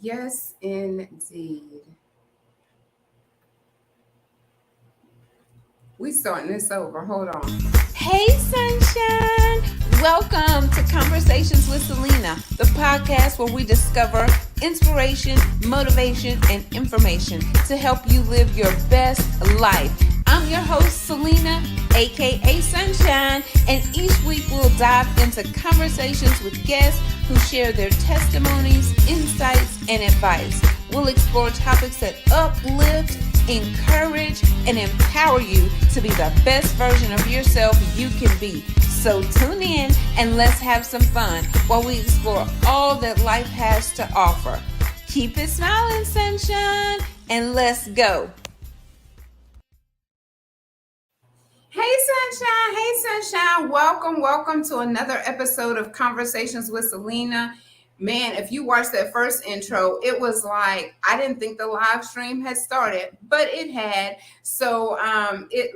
Yes, indeed. We starting this over. Hold on. Hey, sunshine! Welcome to Conversations with Celena, the podcast where we discover inspiration, motivation, and information to help you live your best life. I'm your host, Celena, aka Sunshine, and each week we'll dive into conversations with guests who share their testimonies, insights, and advice. We'll explore topics that uplift, encourage, and empower you to be the best version of yourself you can be. So tune in and let's have some fun while we explore all that life has to offer. Keep it smiling, sunshine, and let's go. Hey, Sunshine. Hey, Sunshine. Welcome to another episode of Conversations with Celena. Man, if you watched that first intro, it was like I didn't think the live stream had started, but it had. So,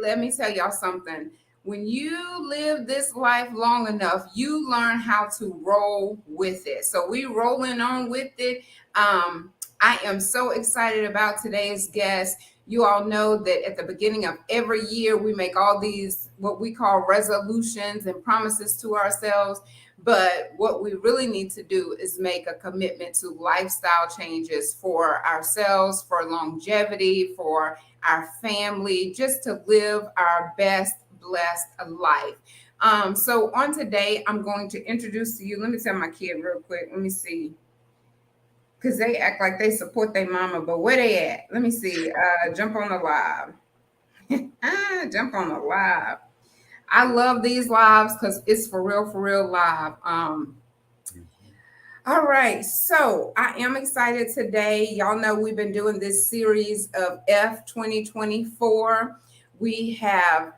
let me tell y'all something. When you live this life long enough, you learn how to roll with it. So we rolling on with it. I am so excited about today's guest. You all know that at the beginning of every year, we make all these what we call resolutions and promises to ourselves. But what we really need to do is make a commitment to lifestyle changes for ourselves, for longevity, for our family, just to live our best blessed life. So on today, I'm going to introduce to you. Let me tell my kid real quick. Let me see, because they act like they support their mama, but where they at? Let me see. Jump on the live. Jump on the live. I love these lives because it's for real live. All right, so I am excited today. Y'all know we've been doing this series of F2024. We have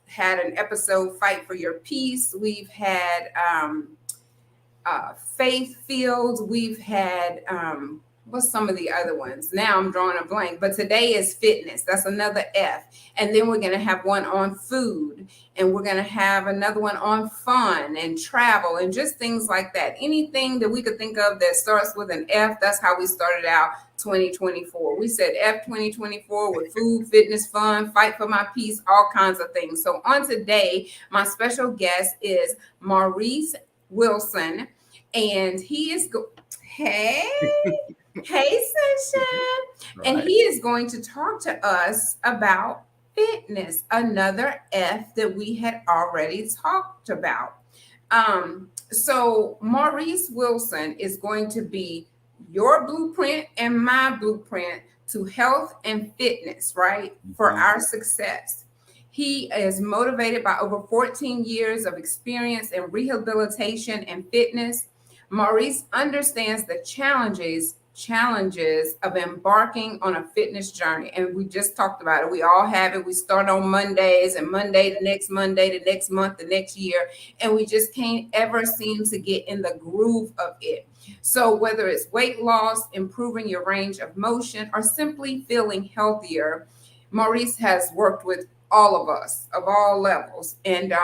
had an episode, Fight for Your Peace. We've had faith fields. We've had what's some of the other ones? Now I'm drawing a blank, but today is fitness. That's another F. And then we're going to have one on food, and we're going to have another one on fun and travel and just things like that. Anything that we could think of that starts with an F, that's how we started out 2024. We said F 2024 with food, fitness, fun, fight for my peace, all kinds of things. So on today, my special guest is Maurice Wilson, and he is hey, hey, Sunshine, and he is going to talk to us about fitness, another F that we had already talked about. So Maurice Wilson is going to be your blueprint and my blueprint to health and fitness, right? For our success. He is motivated by over 14 years of experience in rehabilitation and fitness. Maurice understands the challenges of embarking on a fitness journey. And we just talked about it. We all have it. We start on Mondays, and Monday, the next Monday, the next month, the next year. And we just can't ever seem to get in the groove of it. So whether it's weight loss, improving your range of motion, or simply feeling healthier, Maurice has worked with all of us of all levels. And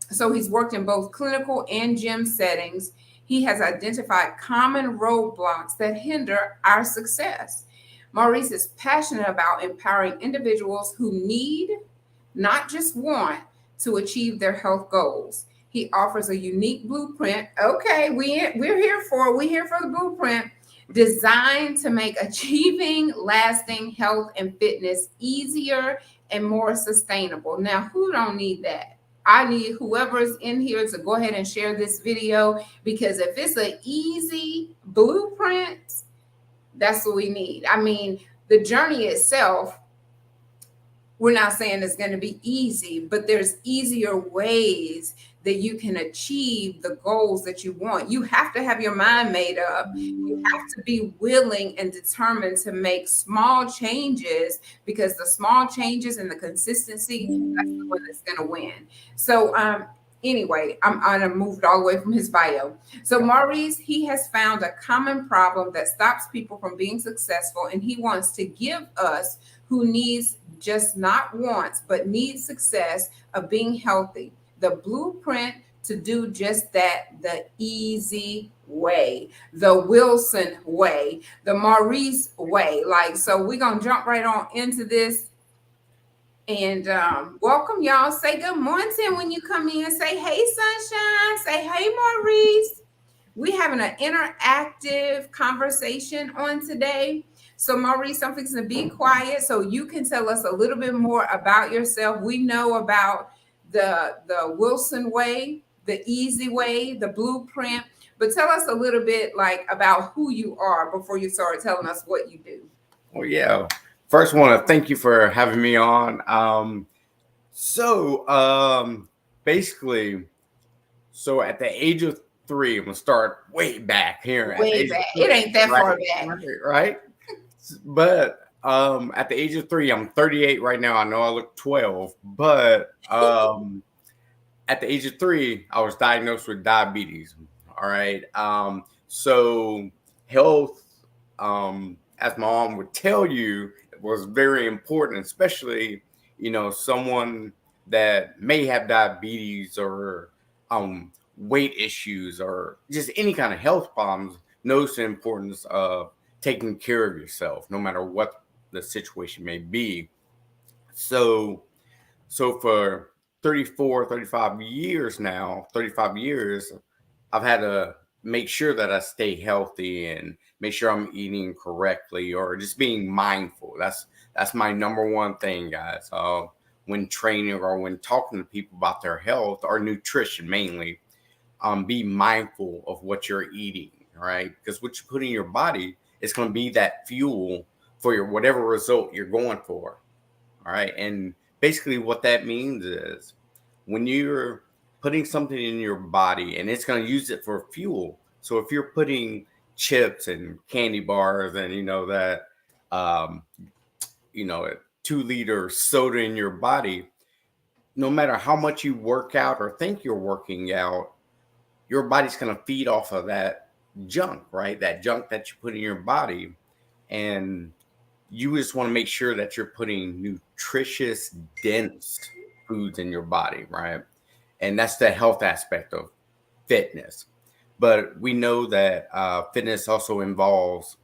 so he's worked in both clinical and gym settings. He has identified common roadblocks that hinder our success. Maurice is passionate about empowering individuals who need, not just want, to achieve their health goals. He offers a unique blueprint. Okay, we're here for it. We're here for the blueprint designed to make achieving lasting health and fitness easier and more sustainable. Now, who don't need that? I need whoever's in here to go ahead and share this video, because if it's an easy blueprint, that's what we need. I mean, the journey itself, we're not saying it's going to be easy, but there's easier ways that you can achieve the goals that you want. You have to have your mind made up. You have to be willing and determined to make small changes, because the small changes and the consistency, that's the one that's going to win. So, anyway, I'm gonna move all the way from his bio. So Maurice, he has found a common problem that stops people from being successful, and he wants to give us who needs, just not wants, but needs success of being healthy, the blueprint to do just that the easy way, the Wilson way, the Maurice way. Like, so we're going to jump right on into this. And welcome, y'all. Say good morning when you come in. Say, hey, Sunshine. Say, hey, Maurice. We having an interactive conversation on today. So, Maurice, I'm fixing to be quiet so you can tell us a little bit more about yourself. We know about the Wilson way, the easy way, the blueprint, but tell us a little bit like about who you are before you start telling us what you do. Well, yeah. First, I want to thank you for having me on. Basically, so at the age of 3, I'm gonna start way back here. At the Way age of back. 3, It ain't that right, far back. right. But at the age of 3, I'm 38 right now. I know I look 12, but at the age of 3, I was diagnosed with diabetes. All right. So health, as my mom would tell you, was very important, especially, someone that may have diabetes or weight issues or just any kind of health problems knows the importance of taking care of yourself, no matter what the situation may be. So, so for 34, 35 years now, 35 years, I've had to make sure that I stay healthy and make sure I'm eating correctly or just being mindful. That's my number one thing, guys. When training or when talking to people about their health or nutrition mainly, be mindful of what you're eating, right? Because what you put in your body is going to be that fuel for your whatever result you're going for. All right. And basically what that means is when you're putting something in your body and it's going to use it for fuel. So if you're putting chips and candy bars and um, 2-liter soda in your body, no matter how much you work out or think you're working out, your body's going to feed off of that junk, right? That junk that you put in your body. And you just want to make sure that you're putting nutritious, dense foods in your body, right? And that's the health aspect of fitness. But we know that fitness also involves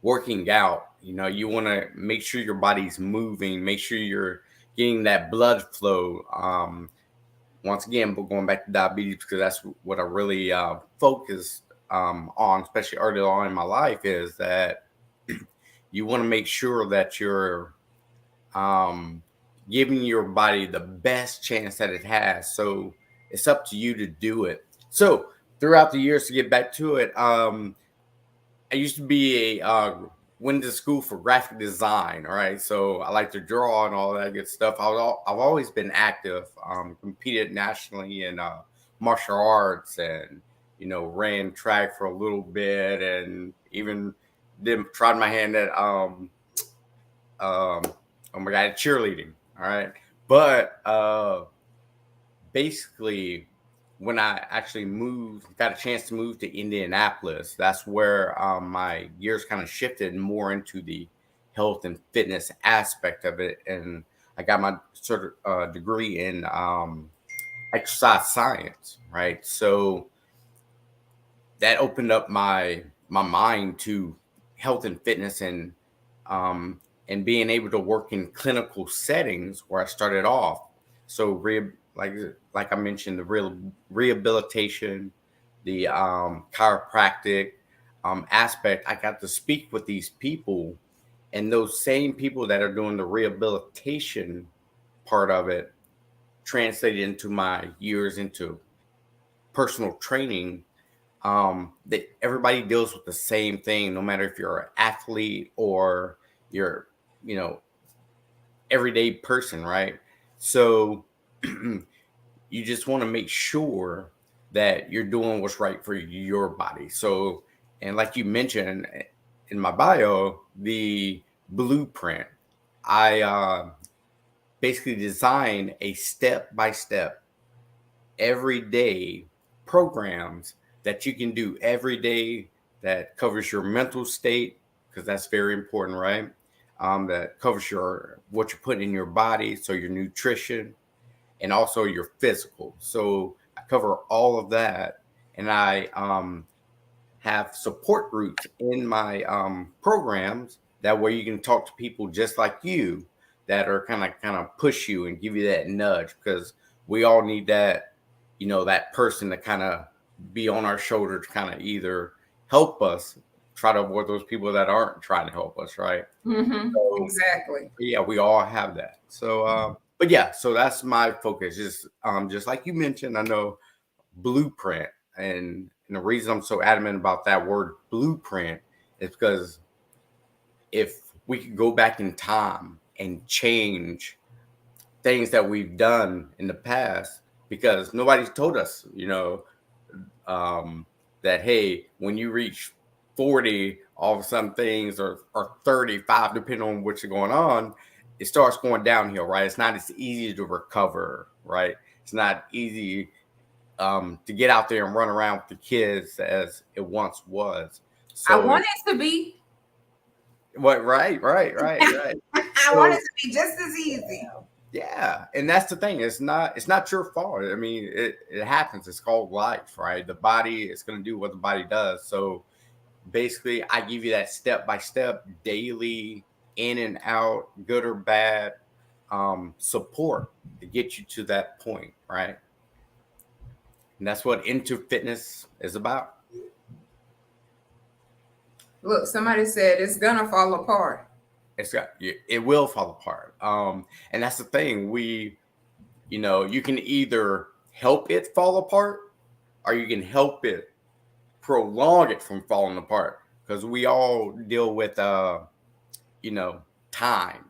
working out. You want to make sure your body's moving, make sure you're getting that blood flow. Once again, but going back to diabetes, because that's what I really focused on, especially early on in my life, is that you want to make sure that you're giving your body the best chance that it has. So it's up to you to do it. So throughout the years, to get back to it, I used to be went to school for graphic design. All right, so I like to draw and all that good stuff. I've always been active. Competed nationally in martial arts, and ran track for a little bit, and even tried my hand at oh my god, cheerleading. All right, but basically, when I actually got a chance to move to Indianapolis, that's where my gears kind of shifted more into the health and fitness aspect of it. And I got my degree in exercise science, right? So that opened up my mind to health and fitness and being able to work in clinical settings where I started off. So like I mentioned, the rehabilitation, the chiropractic aspect, I got to speak with these people, and those same people that are doing the rehabilitation part of it translated into my years into personal training. That everybody deals with the same thing, no matter if you're an athlete or you're, everyday person, right? So you just want to make sure that you're doing what's right for your body. So, and like you mentioned in my bio, the blueprint, I basically designed a step-by-step everyday programs that you can do every day that covers your mental state, because that's very important, right? That covers what you're putting in your body, so your nutrition and also your physical. So I cover all of that, and I have support groups in my programs. That way, you can talk to people just like you that are kind of push you and give you that nudge, because we all need that, that person to kind of be on our shoulder to kind of either help us try to avoid those people that aren't trying to help us, right? So Exactly. yeah, we all have that. So, but yeah, so that's my focus. Just like you mentioned, I know blueprint, and the reason I'm so adamant about that word blueprint is because if we could go back in time and change things that we've done in the past, because nobody's told us, that hey, when you reach 40, all of a sudden things are 35, depending on what's going on, it starts going downhill, right? It's not as easy to recover, right? It's not easy to get out there and run around with the kids as it once was. I So want it to be. what? Right. I want it So to be just as easy. yeah, and that's the thing. It's not your fault. I mean, it happens. It's called life, right? The body is going to do what the body does. So basically, I give you that step by step, daily, in and out, good or bad, support to get you to that point, right? And that's what Into Fitness is about. Look, somebody said it's gonna fall apart. It will fall apart. And that's the thing. You can either help it fall apart, or you can help it prolong it from falling apart. Because we all deal with you know, time.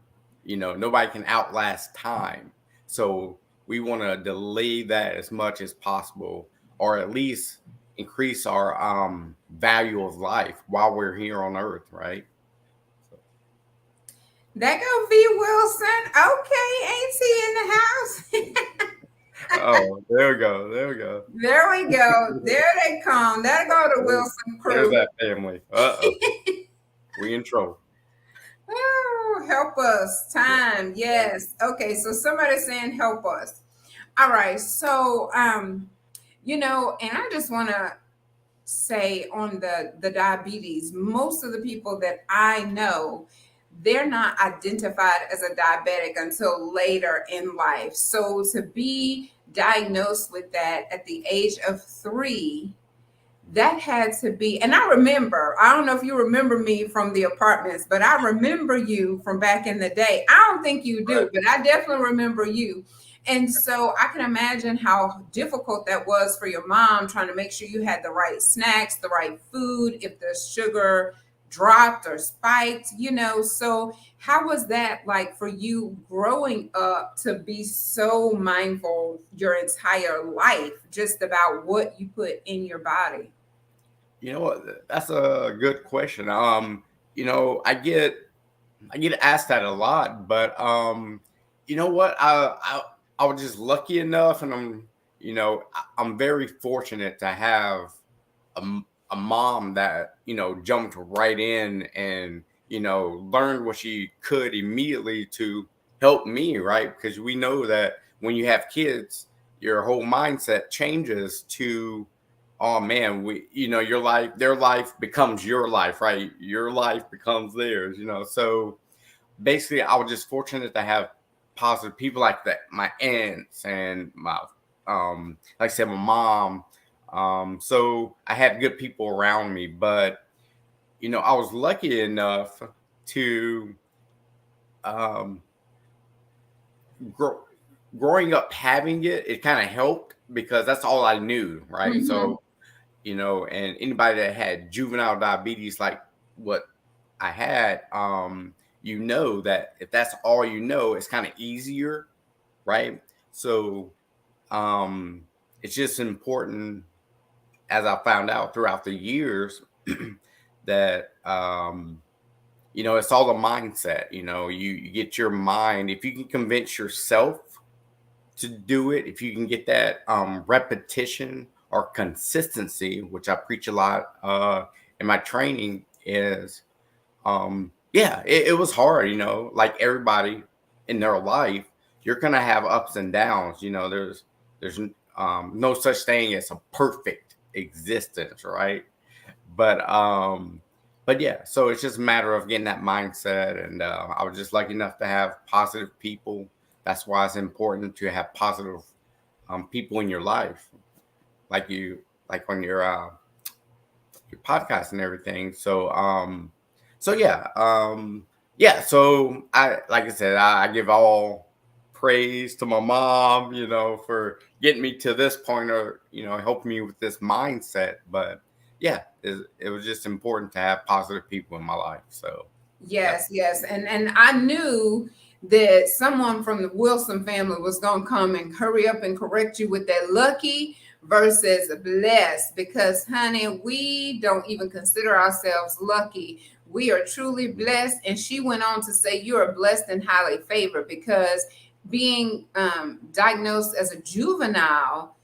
Nobody can outlast time. So we want to delay that as much as possible, or at least increase our value of life while we're here on earth, right? That go V Wilson. Okay, ain't he in the house? Oh, there we go. There we go. There we go. There they come. There go the Wilson There's crew. that family. Uh-oh. We in trouble. Oh, help us. Time. Yes. Okay, so somebody's saying help us. All right. So and I just want to say on the diabetes, most of the people that I know, they're not identified as a diabetic until later in life. So to be diagnosed with that at the age of 3, that had to be, and I don't know if you remember me from the apartments, but I remember you from back in the day. I don't think you do, Right. but I definitely remember you. And so I can imagine how difficult that was for your mom, trying to make sure you had the right snacks, the right food, if the sugar dropped or spiked. So how was that like for you growing up to be so mindful your entire life just about what you put in your body? You know what? That's a good question. I get asked that a lot, but you know what? I was just lucky enough, and I'm very fortunate to have a mom that jumped right in and learned what she could immediately to help me, right? Because we know that when you have kids, your whole mindset changes to, oh man, their life becomes your life, right? Your life becomes theirs, so basically I was just fortunate to have positive people like that, my aunts and my like I said, my mom. So I had good people around me, but I was lucky enough to um grow, growing up having it kind of helped because that's all I knew, right? Mhm. So and anybody that had juvenile diabetes like what I had, that if that's all it's kind of easier, right? So um, it's just important, as I found out throughout the years, that it's all a mindset. You get your mind, if you can convince yourself to do it, if you can get that repetition or consistency, which I preach a lot in my training, is yeah, it was hard, like everybody in their life, you're gonna have ups and downs. There's no such thing as a perfect existence, right? But yeah, so it's just a matter of getting that mindset. And I was just lucky enough to have positive people. That's why it's important to have positive people in your life, like like on your podcast and everything. So yeah. So like I said, I give all praise to my mom, for getting me to this point, or helping me with this mindset. But yeah, it was just important to have positive people in my life. So yeah. Yes. And I knew that someone from the Wilson family was going to come and hurry up and correct you with that lucky versus blessed, because honey, we don't even consider ourselves lucky. We are truly blessed. And she went on to say, you are blessed and highly favored, because being diagnosed as a juvenile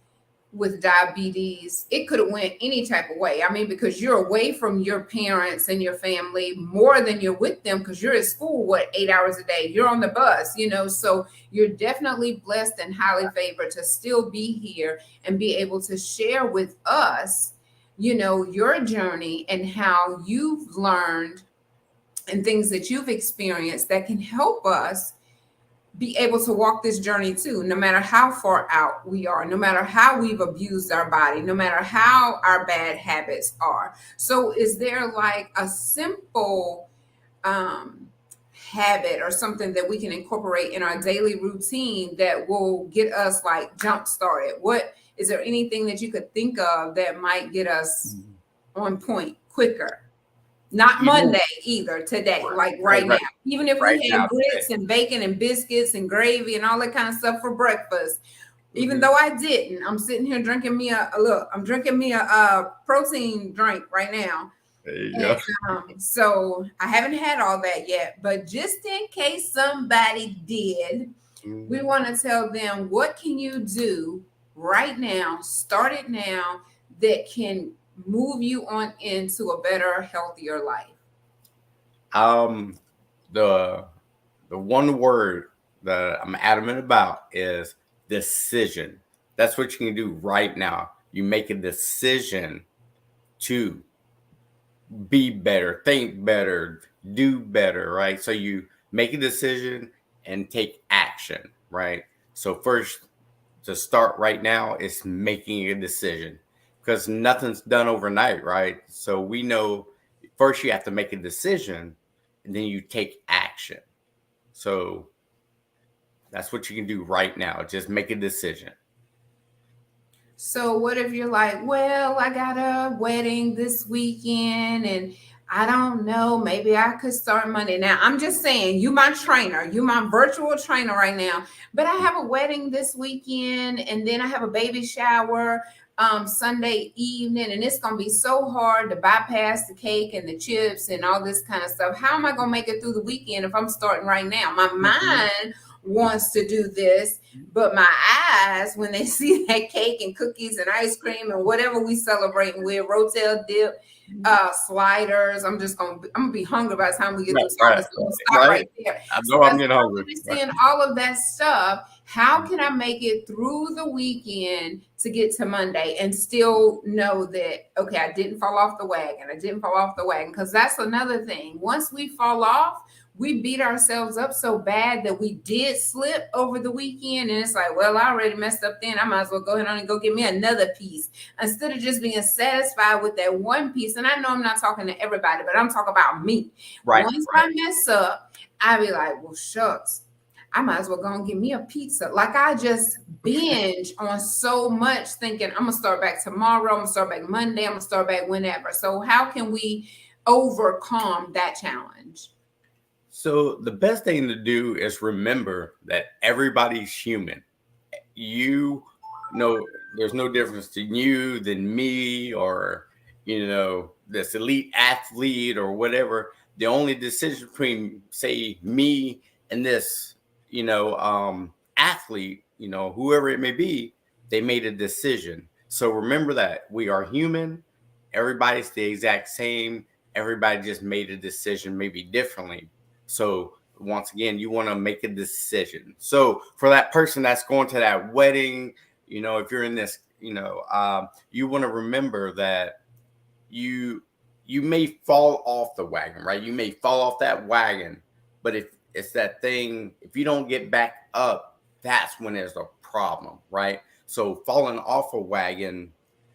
with diabetes, it could have went any type of way. I mean, because you're away from your parents and your family more than you're with them, because you're at school, 8 hours a day, you're on the bus, so you're definitely blessed and highly favored to still be here and be able to share with us, your journey and how you've learned and things that you've experienced that can help us be able to walk this journey too, no matter how far out we are, no matter how we've abused our body, no matter how our bad habits are. So is there like a simple habit or something that we can incorporate in our daily routine that will get us like jump started? What is there anything that you could think of that might get us on point quicker? Not Monday either, today, like right now. Even if we had grits and bacon and biscuits and gravy and all that kind of stuff for breakfast, even though I didn't, I'm sitting here drinking me I'm drinking me a protein drink right now. There you go. So I haven't had all that yet, but just in case somebody did, we want to tell them, what can you do right now, start it now, that can move you on into a better, healthier life? The one word that I'm adamant about is decision. That's what you can do right now. You make a decision to be better, think better, do better, right? So you make a decision and take action, right? So first, to start right now is making a decision, because nothing's done overnight, right? So we know first you have to make a decision and then you take action. So that's what you can do right now. Just make a decision. So what if you're like, well, I got a wedding this weekend and I don't know, maybe I could start Monday. Now, I'm just saying, you my trainer, you my virtual trainer right now, but I have a wedding this weekend and then I have a baby shower Sunday evening, and it's going to be so hard to bypass the cake and the chips and all this kind of stuff. How am I going to make it through the weekend if I'm starting right now? My mind wants to do this, but my eyes, when they see that cake and cookies and ice cream and whatever we celebrating with, rotel dip, sliders, I'm gonna be hungry by the time we get to start. So I'm gonna stop right there. I know I'm getting hungry. Seeing all of that stuff, how can I make it through the weekend to get to Monday and still know that, okay, I didn't fall off the wagon. Because that's another thing. Once we fall off, we beat ourselves up so bad that we did slip over the weekend. And it's like, well, I already messed up then. I might as well go ahead on and go get me another piece, instead of just being satisfied with that one piece. And I know I'm not talking to everybody, but I'm talking about me. Once I mess up, I be like, well, shucks, I might as well go and get me a pizza. Like, I just binge on so much, thinking I'm going to start back tomorrow. I'm going to start back Monday. I'm going to start back whenever. So how can we overcome that challenge? So the best thing to do is remember that everybody's human. You know, there's no difference to you than me, or, this elite athlete or whatever. The only decision between, say, me and this, athlete, whoever it may be, they made a decision. So remember that we are human. Everybody's the exact same. Everybody just made a decision, maybe differently. So once again, you want to make a decision. So for that person that's going to that wedding, if you're in this, you want to remember that you you may fall off the wagon, right? You may fall off that wagon, but if it's that thing, if you don't get back up, that's when there's a problem, right? So falling off a wagon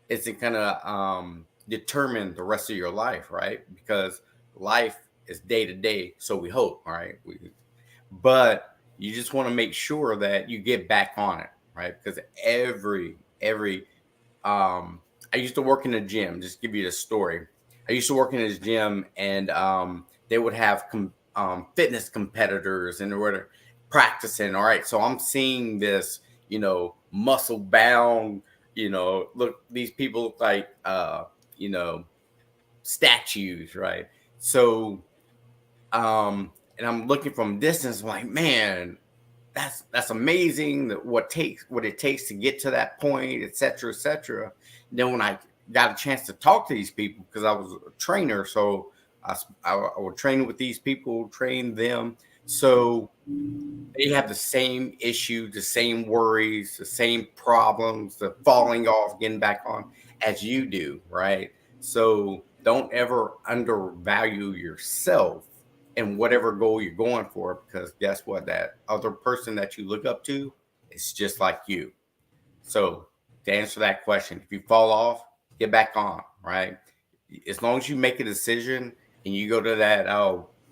isn't gonna determine the rest of your life, right? Because life is day to day, so we hope, right? But you just want to make sure that you get back on it, right? Because every I used to work in a gym. Just give you the story. I used to work in this gym, and they would have fitness competitors, and they were practicing. All right, so I'm seeing this, muscle bound. Look, these people look like you know statues, right? So and I'm looking from distance, I'm like, man, that's amazing. What it takes to get to that point, et cetera, et cetera. Then when I got a chance to talk to these people, because I was a trainer, so I would train with these people, train them. So they have the same issue, the same worries, the same problems, the falling off, getting back on as you do, right? So don't ever undervalue yourself in whatever goal you're going for, because guess what? That other person that you look up to is just like you. So to answer that question, if you fall off, get back on, right? As long as you make a decision and you go to that,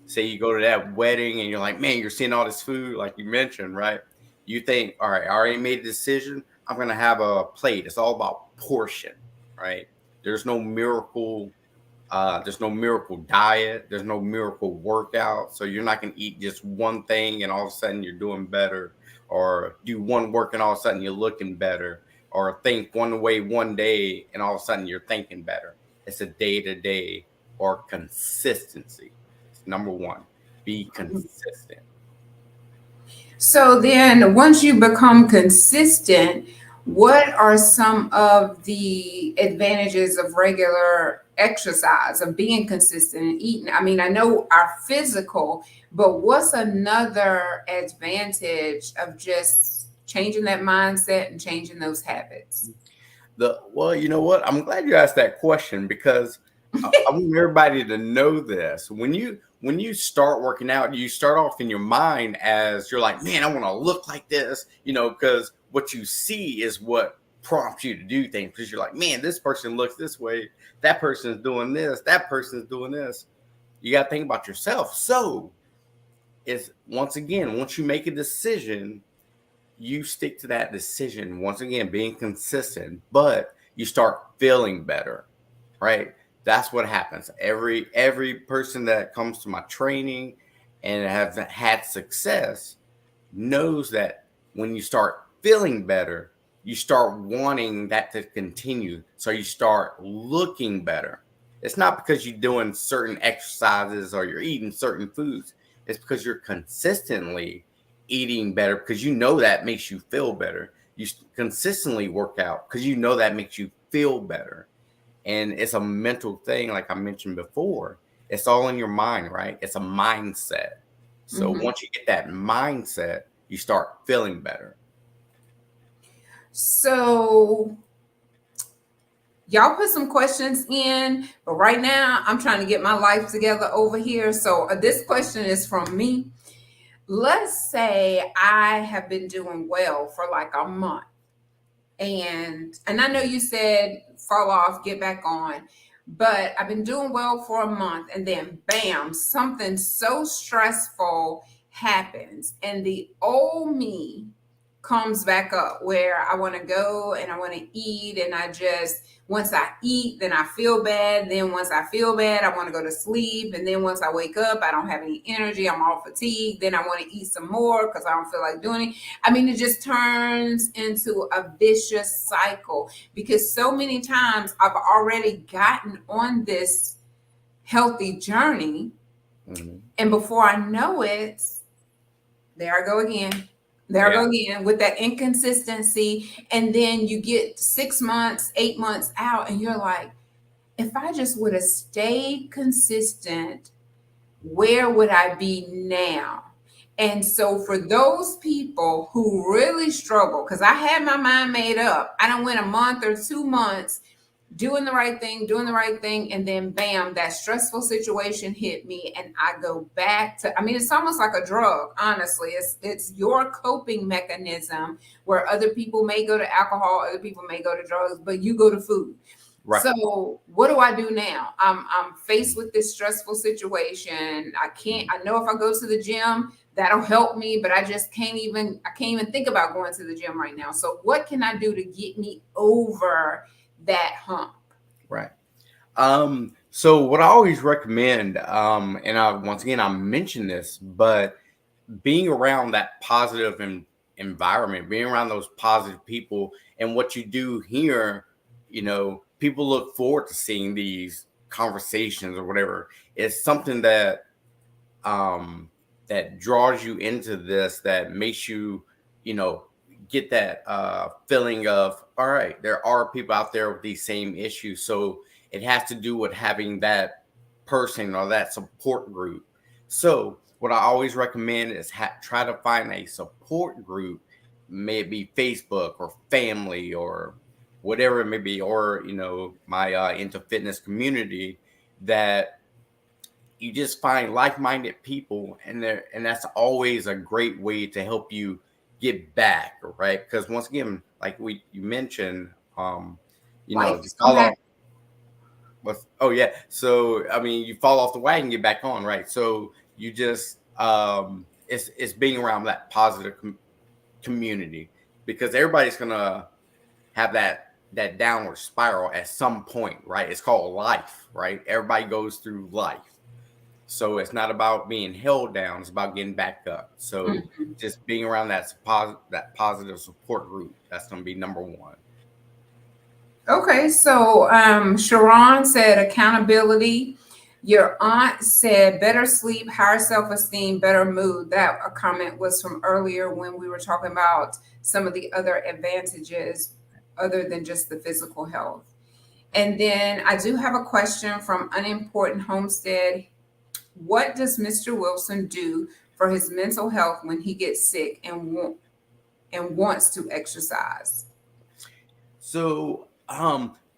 say you go to that wedding and you're like, man, you're seeing all this food, like you mentioned, right? You think, all right, I already made a decision. I'm going to have a plate. It's all about portion, right? There's no miracle. There's no miracle diet. There's no miracle workout. So you're not going to eat just one thing and all of a sudden you're doing better, or do one work and all of a sudden you're looking better, or think one way one day and all of a sudden you're thinking better. It's a day to day or consistency. It's number one. Be consistent. So then once you become consistent, what are some of the advantages of regular exercise, of being consistent and eating? I mean, I know our physical, but what's another advantage of just changing that mindset and changing those habits? Well, you know what? I'm glad you asked that question, because I want everybody to know this. When you start working out, you start off in your mind as you're like, man, I want to look like this, because what you see is what prompts you to do things. Because you're like, man, this person looks this way, that person's doing this, that person's doing this. You got to think about yourself. So it's, once again, once you make a decision, you stick to that decision. Once again, being consistent, but you start feeling better, right? That's what happens. Every person that comes to my training and has had success knows that when you start feeling better, you start wanting that to continue. So you start looking better. It's not because you're doing certain exercises or you're eating certain foods. It's because you're consistently eating better, because you know that makes you feel better. You consistently work out because you know that makes you feel better. And it's a mental thing, like I mentioned before. It's all in your mind, right? It's a mindset. So once you get that mindset, you start feeling better. So y'all put some questions in, but right now I'm trying to get my life together over here. So this question is from me. Let's say I have been doing well for like a month. And I know you said fall off, get back on, but I've been doing well for a month, and then bam, something so stressful happens, and the old me comes back up, where I want to go and I want to eat, and once I eat, then I feel bad. Then once I feel bad, I want to go to sleep. And then once I wake up, I don't have any energy. I'm all fatigued. Then I want to eat some more because I don't feel like doing it. I mean, it just turns into a vicious cycle, because so many times I've already gotten on this healthy journey. And before I know it, there I go again. There I go again with that inconsistency. And then you get 6 months, 8 months out, and you're like, if I just would have stayed consistent, where would I be now? And so for those people who really struggle, because I had my mind made up, I done went a month or 2 months doing the right thing, and then bam, that stressful situation hit me, and I go back to. I mean, it's almost like a drug. Honestly, it's your coping mechanism where other people may go to alcohol, other people may go to drugs, but you go to food. Right. So what do I do now? I'm faced with this stressful situation. I know if I go to the gym, that'll help me, but I just I can't even think about going to the gym right now. So what can I do to get me over that hump? Right. So what I always recommend, and once again, I mention this, but being around that positive environment, being around those positive people, and what you do here, people look forward to seeing these conversations or whatever. It's something that draws you into this, that makes you, you know, get that feeling of, all right, there are people out there with these same issues. So it has to do with having that person or that support group. So what I always recommend is try to find a support group, maybe Facebook or family or whatever it may be, or my into fitness community, that you just find like-minded people, and that's always a great way to help you get back, right? Because once again, like you mentioned, Life you is fall gonna off. happen. Oh yeah, so I mean, you fall off the wagon, get back on, right? So you just it's being around that positive community, because everybody's gonna have that downward spiral at some point, right? It's called life, right? Everybody goes through life. So it's not about being held down; it's about getting back up. So Mhm. just being around that positive support group, that's going to be number one. Okay, so Sharon said accountability. Your aunt said better sleep, higher self-esteem, better mood. That a comment was from earlier when we were talking about some of the other advantages other than just the physical health. And then I do have a question from Unimportant Homestead. What does Mr. Wilson do for his mental health when he gets sick and wants to exercise? So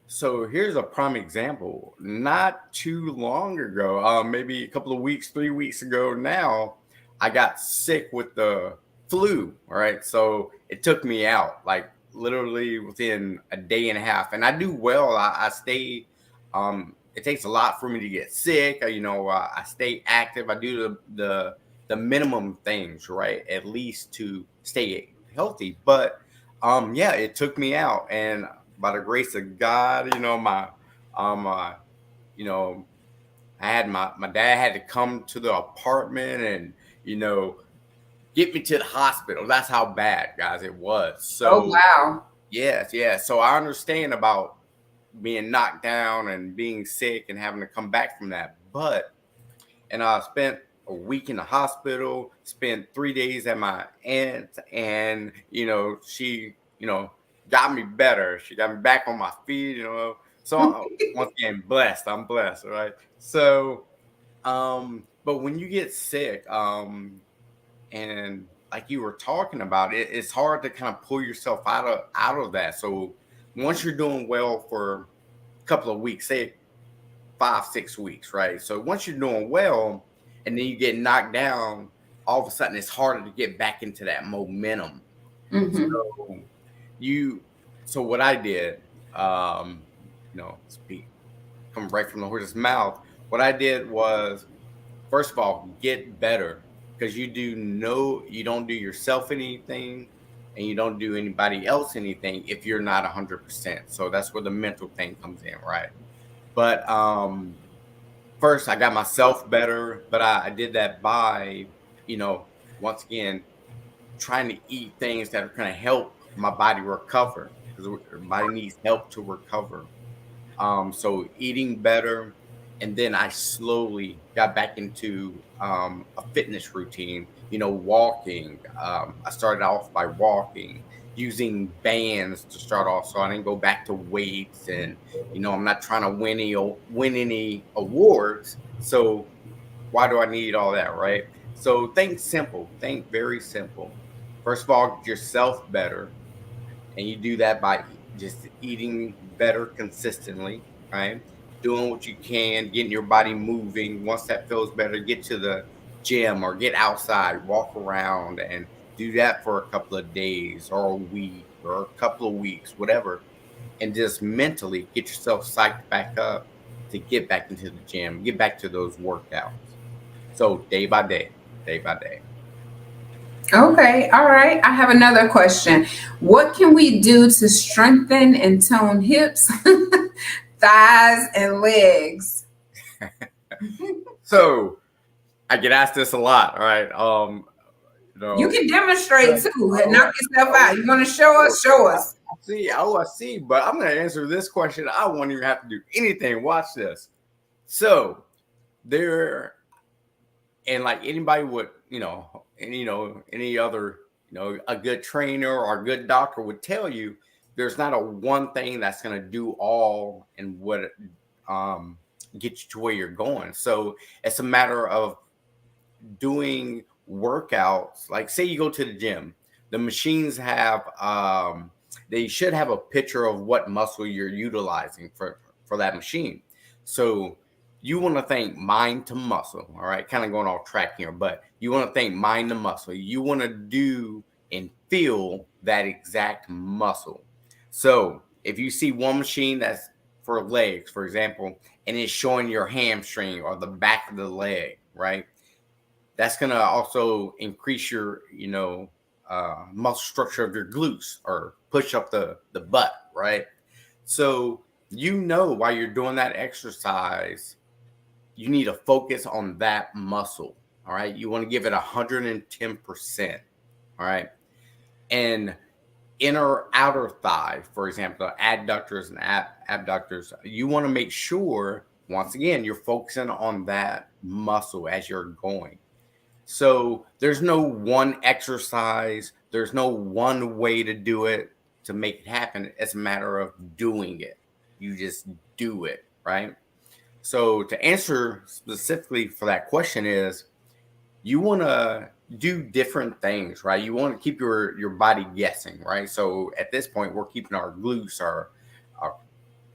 so here's a prime example. Not too long ago, maybe a couple of weeks, 3 weeks ago now, I got sick with the flu. All right, so it took me out like literally within a day and a half, and I do well. I stay. It takes a lot for me to get sick. I stay active. I do the minimum things, right, at least to stay healthy. But yeah, it took me out, and by the grace of God, my you know I had my dad had to come to the apartment and you know get me to the hospital. That's how bad, guys, it was. Oh, So wow. yes, yeah. So I understand about being knocked down and being sick and having to come back from that. And I spent a week in the hospital, spent 3 days at my aunt's, and she got me better. She got me back on my feet. So once again, blessed. I'm blessed, right? So, but when you get sick, and like you were talking about, it's hard to kind of pull yourself out of that. So once you're doing well for a couple of weeks, say 5, 6 weeks, right? So once you're doing well and then you get knocked down, all of a sudden it's harder to get back into that momentum. Hmm. So you, so what I did, speak come right from the horse's mouth. What I did was, first of all, get better, because you don't do yourself anything and you don't do anybody else anything if you're not 100%. So that's where the mental thing comes in, right? But first I got myself better, but I did that by, once again, trying to eat things that are going to help my body recover, because body needs help to recover. So eating better, and then I slowly got back into a fitness routine. Walking. I started off by walking, using bands to start off, so I didn't go back to weights. And I'm not trying to win any awards. So why do I need all that, right? So think simple, think very simple. First of all, get yourself better, and you do that by just eating better consistently, right? Doing what you can, getting your body moving. Once that feels better, get to the gym or get outside, walk around, and do that for a couple of days or a week or a couple of weeks, whatever. And just mentally get yourself psyched back up to get back into the gym, get back to those workouts. So day by day, day by day. Okay, all right. I have another question. What can we do to strengthen and tone hips, thighs, and legs? So I get asked this a lot. All right. You You know, can demonstrate too and oh, knock yourself oh, out. You want to show oh, us? Show us. I see, but I'm going to answer this question. I won't even have to do anything. Watch this. So there, and like anybody would, and any other, a good trainer or a good doctor would tell you, there's not a one thing that's going to do all and what um, get you to where you're going. So it's a matter of doing workouts. Like say you go to the gym, the machines have they should have a picture of what muscle you're utilizing for that machine. So you want to think mind to muscle. All right, kind of going off track here, but you want to think mind to muscle. You want to do and feel that exact muscle. So if you see one machine that's for legs, for example, and it's showing your hamstring or the back of the leg, right? That's going to also increase your, muscle structure of your glutes or push up the butt, right? So, while you're doing that exercise, you need to focus on that muscle. All right. You want to give it 110%. All right. And inner outer thigh, for example, adductors and abductors, you want to make sure, once again, you're focusing on that muscle as you're going. So there's no one exercise, there's no one way to do it to make it happen. It's a matter of doing it. You just do it, right? So to answer specifically for that question is you want to do different things, right? You want to keep your body guessing, right? So at this point, we're keeping our glutes, our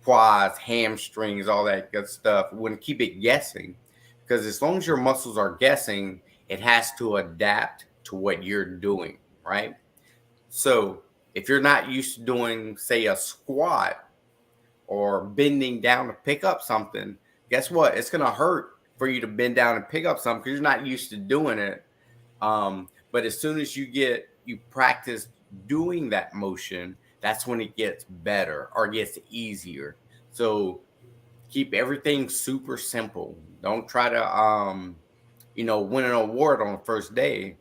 quads, hamstrings, all that good stuff. We want to keep it guessing because as long as your muscles are guessing, it has to adapt to what you're doing, right? So if you're not used to doing, say, a squat or bending down to pick up something, guess what? It's going to hurt for you to bend down and pick up something because you're not used to doing it. But as soon as you practice doing that motion, that's when it gets better or gets easier. So keep everything super simple. Don't try to win an award on the first day.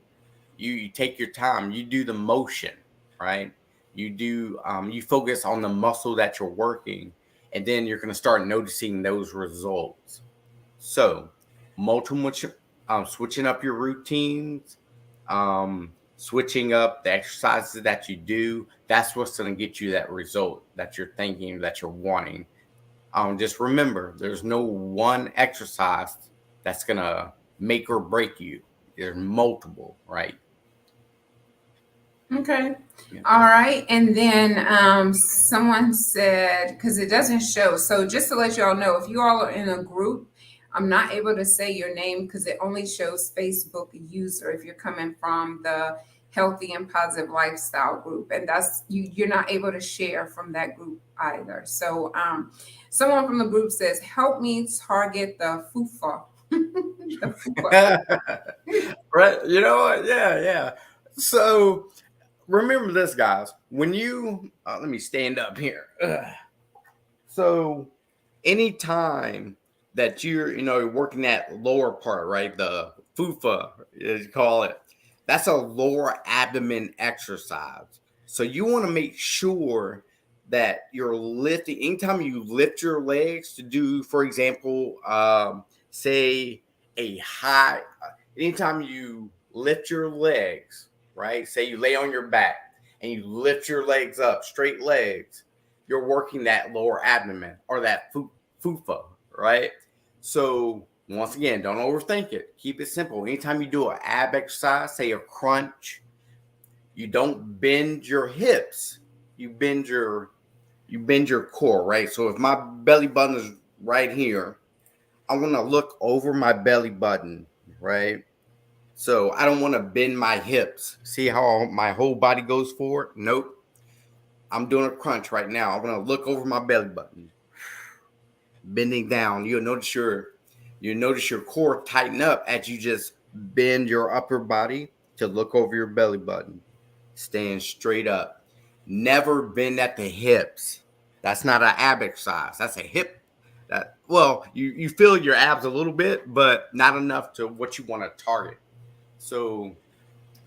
You take your time. You do the motion, right? You focus on the muscle that you're working, and then you're going to start noticing those results. So, multiple switching up your routines, switching up the exercises that you do. That's what's going to get you that result that you're thinking, that you're wanting. Just remember, there's no one exercise that's going to make or break you. There's multiple, right? Okay. Yeah. All right. And then someone said, because it doesn't show. So just to let you all know, if you all are in a group, I'm not able to say your name because it only shows Facebook user if you're coming from the healthy and positive lifestyle group. And that's you're not able to share from that group either. So someone from the group says, help me target the FUFA. The FUFA. Right. You know what? Yeah, yeah. So remember this, guys. When you let me stand up here. So anytime that you're working that lower part, right? The fufa, as you call it, that's a lower abdomen exercise. So you want to make sure that you're lifting. Anytime you lift your legs to do, for example, say a high. Anytime you lift your legs, right? Say you lay on your back and you lift your legs up, straight legs. You're working that lower abdomen or that fufa, right? So Once again, don't overthink it. Keep it simple. Anytime you do an ab exercise, say a crunch, you don't bend your hips. You bend your core, right? So if my belly button is right here, I want to look over my belly button, right? So I don't want to bend my hips. See how my whole body goes forward? Nope. I'm doing a crunch right now. I want to look over my belly button, bending down. You'll notice your core tighten up as you just bend your upper body to look over your belly button. Stand straight up. Never bend at the hips. That's not an ab exercise. That's a hip. You feel your abs a little bit, but not enough to what you want to target. So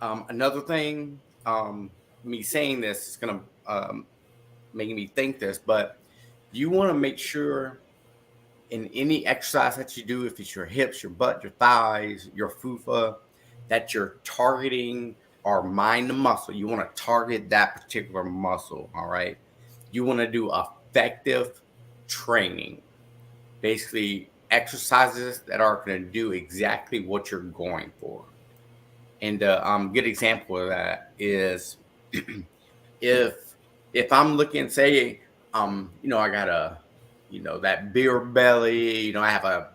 another thing, me saying this is gonna making me think this, but you want to make sure in any exercise that you do, if it's your hips, your butt, your thighs, your fupa, that you're targeting or mind the muscle. You want to target that particular muscle. All right. You want to do effective training, basically exercises that are going to do exactly what you're going for. And a good example of that is if I'm looking, say, I got that beer belly, I have a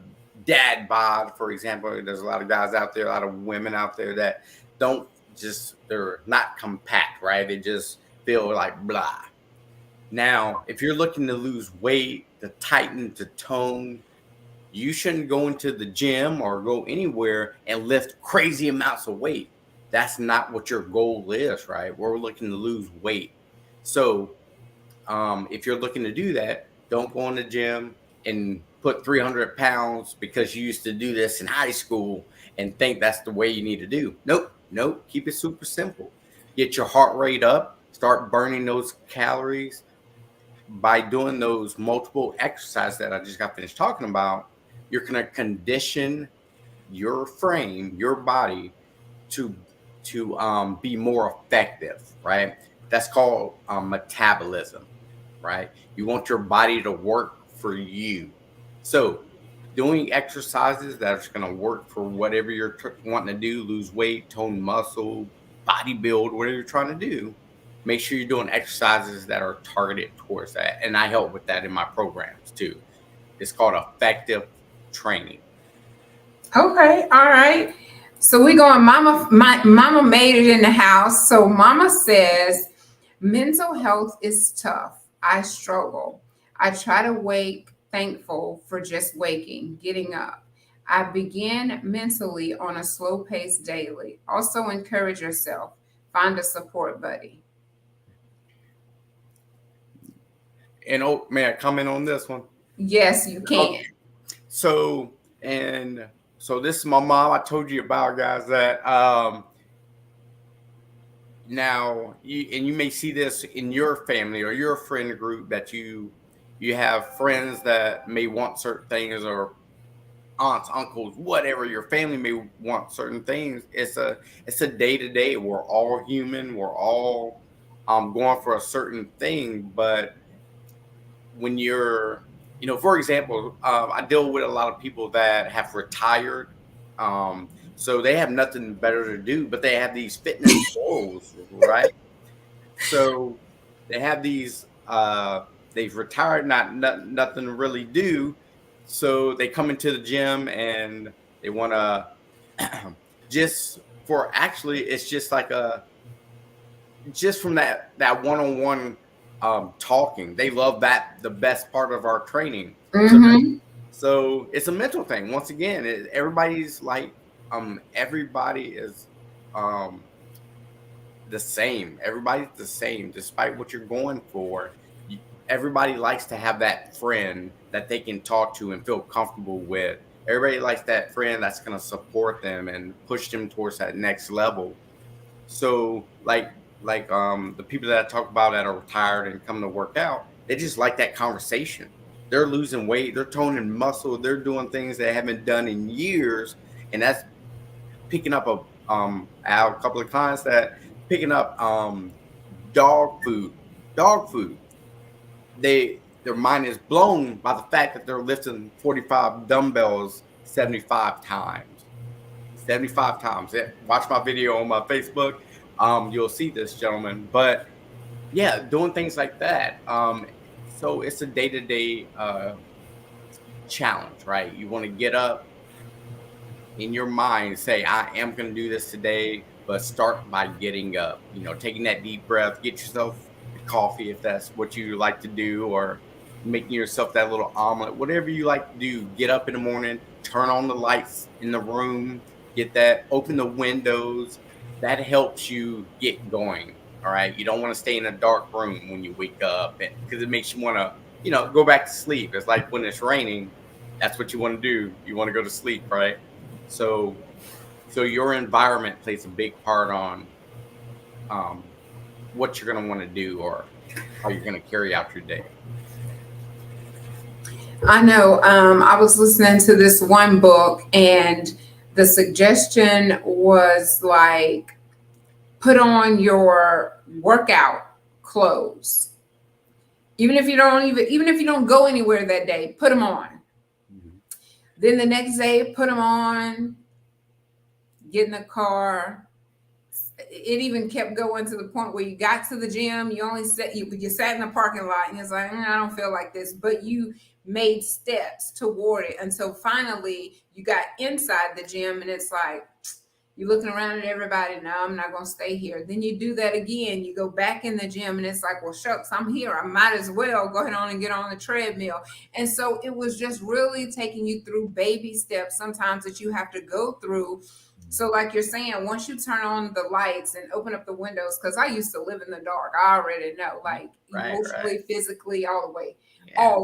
dad bod, for example. There's a lot of guys out there, a lot of women out there that they're not compact, right? They just feel like blah. Now, if you're looking to lose weight, to tighten, to tone, you shouldn't go into the gym or go anywhere and lift crazy amounts of weight. That's not what your goal is, right? We're looking to lose weight. So if you're looking to do that, don't go in the gym and put 300 pounds because you used to do this in high school and think that's the way you need to do. Nope. Keep it super simple. Get your heart rate up. Start burning those calories by doing those multiple exercises that I just got finished talking about. You're going to condition your frame, your body to be more effective, right? That's called metabolism, right? You want your body to work for you. So doing exercises that's going to work for whatever you're wanting to do, lose weight, tone muscle, body build, whatever you're trying to do, make sure you're doing exercises that are targeted towards that. And I help with that in my programs too. It's called effective training. Okay, all right. So we're going, my mama made it in the house. So mama says, mental health is tough. I struggle. I try to wake thankful for just waking, getting up. I begin mentally on a slow pace daily. Also encourage yourself. Find a support buddy. And may I comment on this one? Yes, you can. So this is my mom. I told you about, guys, that now you may see this in your family or your friend group, that you have friends that may want certain things, or aunts, uncles, whatever. Your family may want certain things. It's a day to day. We're all human. We're all going for a certain thing. But when you're, for example, I deal with a lot of people that have retired. So they have nothing better to do, but they have these fitness goals, right? So they have these, they've retired, nothing to really do. So they come into the gym and they want to it's just like just from that one-on-one talking. They love that, the best part of our training. Mm-hmm. So it's a mental thing. Once again, everybody's like, everybody is the same. Everybody's the same, despite what you're going for. Everybody likes to have that friend that they can talk to and feel comfortable with. Everybody likes that friend that's going to support them and push them towards that next level. So like the people that I talk about that are retired and come to work out, they just like that conversation. They're losing weight, they're toning muscle, they're doing things they haven't done in years, and that's picking up I have a couple of clients that picking up dog food. Their mind is blown by the fact that they're lifting 45 dumbbells 75 times. 75 times. Watch my video on my Facebook. You'll see this, gentleman. But yeah, doing things like that. So it's a day-to-day challenge, right? You want to get up in your mind, say, I am going to do this today, but start by getting up, taking that deep breath, get yourself a coffee if that's what you like to do, or making yourself that little omelet, whatever you like to do. Get up in the morning, turn on the lights in the room, open the windows. That helps you get going. All right. You don't want to stay in a dark room when you wake up, because it makes you want to, go back to sleep. It's like when it's raining, that's what you want to do. You want to go to sleep, right? So your environment plays a big part on what you're going to want to do or how you're going to carry out your day. I know. I was listening to this one book, and the suggestion was like, put on your workout clothes. Even if you don't go anywhere that day, put them on. Mm-hmm. Then the next day, put them on, get in the car. It even kept going to the point where you got to the gym. You sat in the parking lot and it's like, I don't feel like this, but you made steps toward it until finally you got inside the gym, and it's like, you're looking around at everybody. No, I'm not going to stay here. Then you do that again. You go back in the gym, and it's like, well, shucks, I'm here. I might as well go ahead on and get on the treadmill. And so it was just really taking you through baby steps sometimes that you have to go through. So like you're saying, once you turn on the lights and open up the windows, because I used to live in the dark. I already know, like emotionally, physically, all the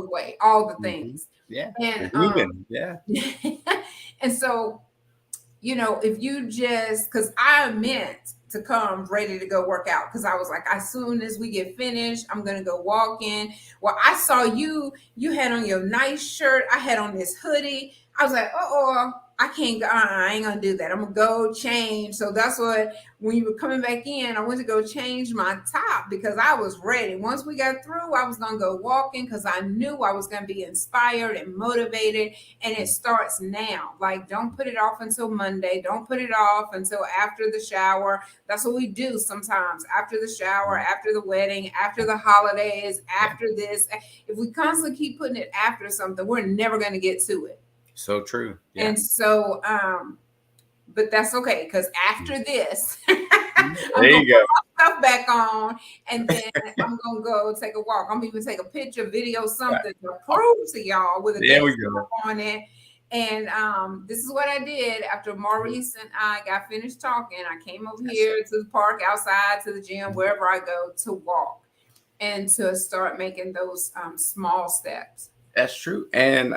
way, all the things. Yeah. And yeah. And so, if you because I meant to come ready to go work out, because I was like, as soon as we get finished, I'm going to go walk in. Well, I saw you had on your nice shirt. I had on this hoodie. I was like, I can't go. I ain't going to do that. I'm going to go change. So that's what, when you were coming back in, I went to go change my top because I was ready. Once we got through, I was going to go walking because I knew I was going to be inspired and motivated. And it starts now. Like, don't put it off until Monday. Don't put it off until after the shower. That's what we do sometimes. After the shower, after the wedding, after the holidays, after this. If we constantly keep putting it after something, we're never going to get to it. So true. Yeah. And so, but that's okay, because after this, I'm going to put my stuff back on, and then I'm going to go take a walk. I'm going to even take a picture, video, something to prove to y'all with a date on it. And this is what I did after Maurice and I got finished talking. I came over here to the park, outside, to the gym, wherever I go, to walk and to start making those small steps. That's true. And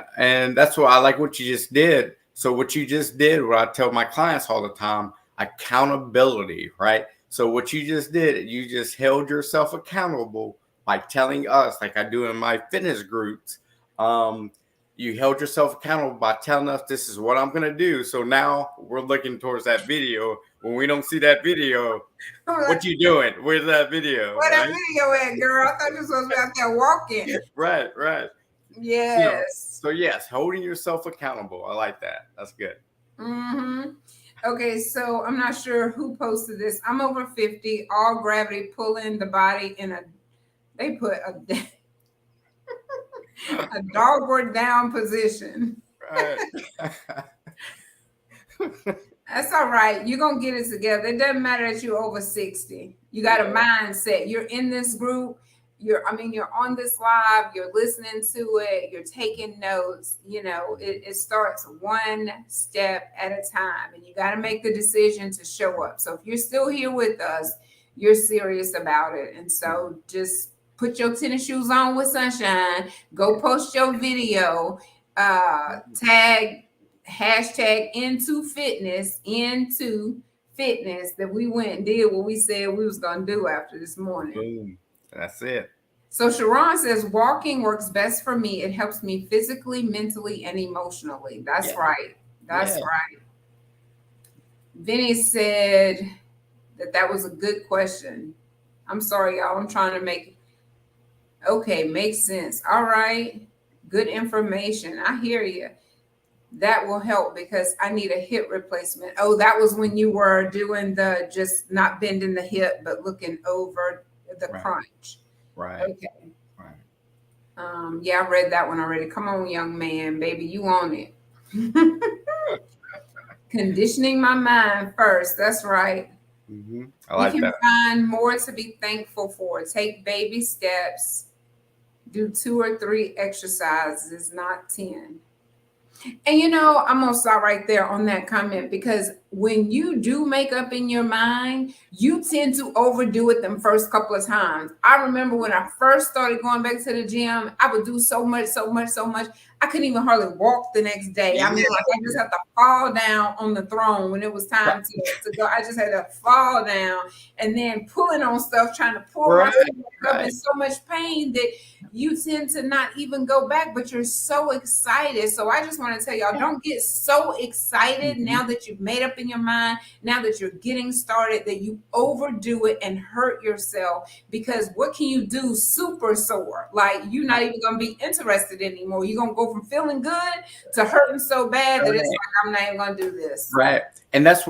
that's what I like what you just did. So what you just did, what I tell my clients all the time, accountability, right? So what you just did, you just held yourself accountable by telling us, like I do in my fitness groups. You held yourself accountable by telling us this is what I'm going to do. So now we're looking towards that video. When we don't see that video, what you doing? Where's that video? Where that video at, girl? I thought you were supposed to be out there walking. Right. Yes. So yes, holding yourself accountable. I like that. That's good. Mm-hmm. Okay, so I'm not sure who posted this. I'm over 50. All gravity pulling the body in they put a dogward down position. Right. That's all right. You're going to get it together. It doesn't matter that you're over 60. You got a mindset. You're in this group. You're on this live, you're listening to it, you're taking notes. It starts one step at a time, and you got to make the decision to show up. So if you're still here with us, you're serious about it. And so just put your tennis shoes on with sunshine, go post your video, tag hashtag into fitness that we went and did what we said we was going to do after this morning. Boom. That's it. So Sharon says, walking works best for me. It helps me physically, mentally, and emotionally. That's right. That's right. Vinny said that was a good question. I'm sorry, y'all. I'm trying to make makes sense. All right. Good information. I hear you. that will help because I need a hip replacement. Oh, that was when you were doing the just not bending the hip, but looking over the Right. crunch. Right. Okay. Right. Yeah, I read that one already. Come on, young man, baby, you on it. Conditioning my mind first. That's right. I We like can that. find more to be thankful for. Take baby steps. Do 2 or 3 exercises, not 10. And I'm gonna stop right there on that comment because when you do make up in your mind, you tend to overdo it them first couple of times. I remember when I first started going back to the gym, I would do so much, so much, so much. I couldn't even hardly walk the next day. I mean, like I just had to fall down on the throne when it was time to go. I just had to fall down and then pulling on stuff, trying to pull Right. myself up in so much pain that you tend to not even go back, but you're so excited. So I just want to tell y'all, don't get so excited now that you've made up in your mind, now that you're getting started, that you overdo it and hurt yourself. Because what can you do super sore? Like you're not even going to be interested anymore. You're going to go from feeling good to hurting so bad that it's like, I'm not even going to do this. Right. And that's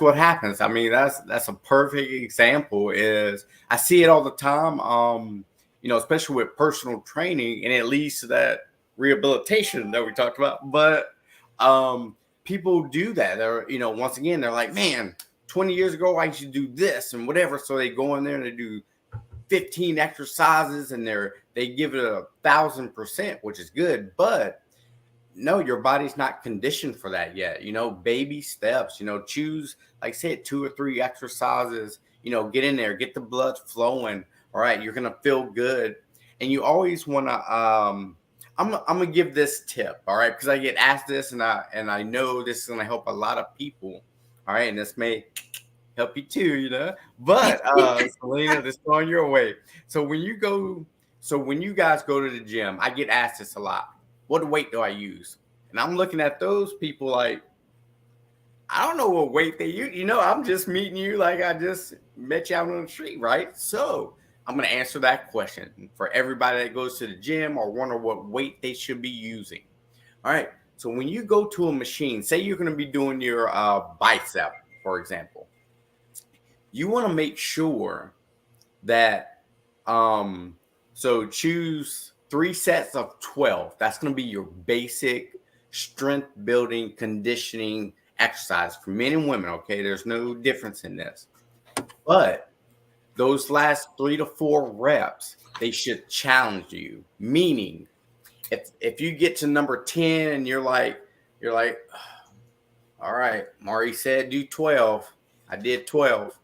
what happens. I mean, that's a perfect example. Is I see it all the time. Especially with personal training, and it leads to that rehabilitation that we talked about. But people do that. They're, once again, they're like, man, 20 years ago, I used to do this and whatever. So they go in there and they do 15 exercises and they give it 1,000%, which is good. But no, your body's not conditioned for that yet. Baby steps, choose, like I said, 2 or 3 exercises, get in there, get the blood flowing. All right, you're gonna feel good, and you always want to. I'm gonna give this tip, all right, because I get asked this, and I know this is gonna help a lot of people, all right, and this may help you too, But Celena, this going your way. So when you guys go to the gym, I get asked this a lot. What weight do I use? And I'm looking at those people like, I don't know what weight they use. I'm just meeting you like I just met you out on the street, right? So I'm going to answer that question for everybody that goes to the gym or wonder what weight they should be using. All right. So when you go to a machine, say you're going to be doing your bicep, for example, you want to make sure that, so choose 3 sets of 12. That's going to be your basic strength building conditioning exercise for men and women. Okay. There's no difference in this. But those last 3 to 4 reps, they should challenge you. Meaning, if you get to number 10 and you're like, all right, Maurice said do 12. I did 12.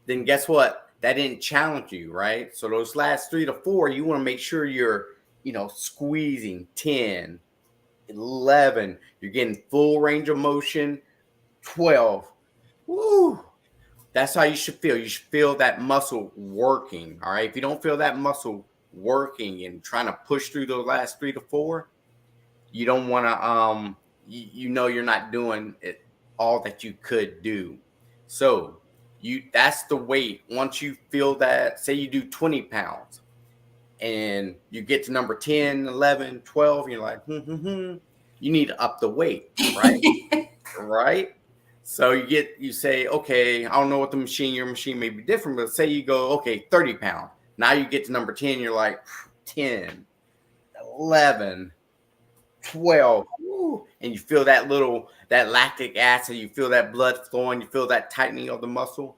Then guess what? That didn't challenge you, right? So those last 3 to 4, you want to make sure you're, squeezing 10, 11. You're getting full range of motion. 12. Woo! That's how you should feel. You should feel that muscle working. All right. If you don't feel that muscle working and trying to push through those last 3 to 4, you don't want to, you're not doing it all that you could do. So that's the weight. Once you feel that, say you do 20 pounds and you get to number 10, 11, 12, you're like, you need to up the weight, right? Right. So you say, okay, I don't know what your machine may be different, but say you go, okay, 30 pounds. Now you get to number 10, you're like 10, 11, 12. Woo, and you feel that lactic acid, you feel that blood flowing, you feel that tightening of the muscle.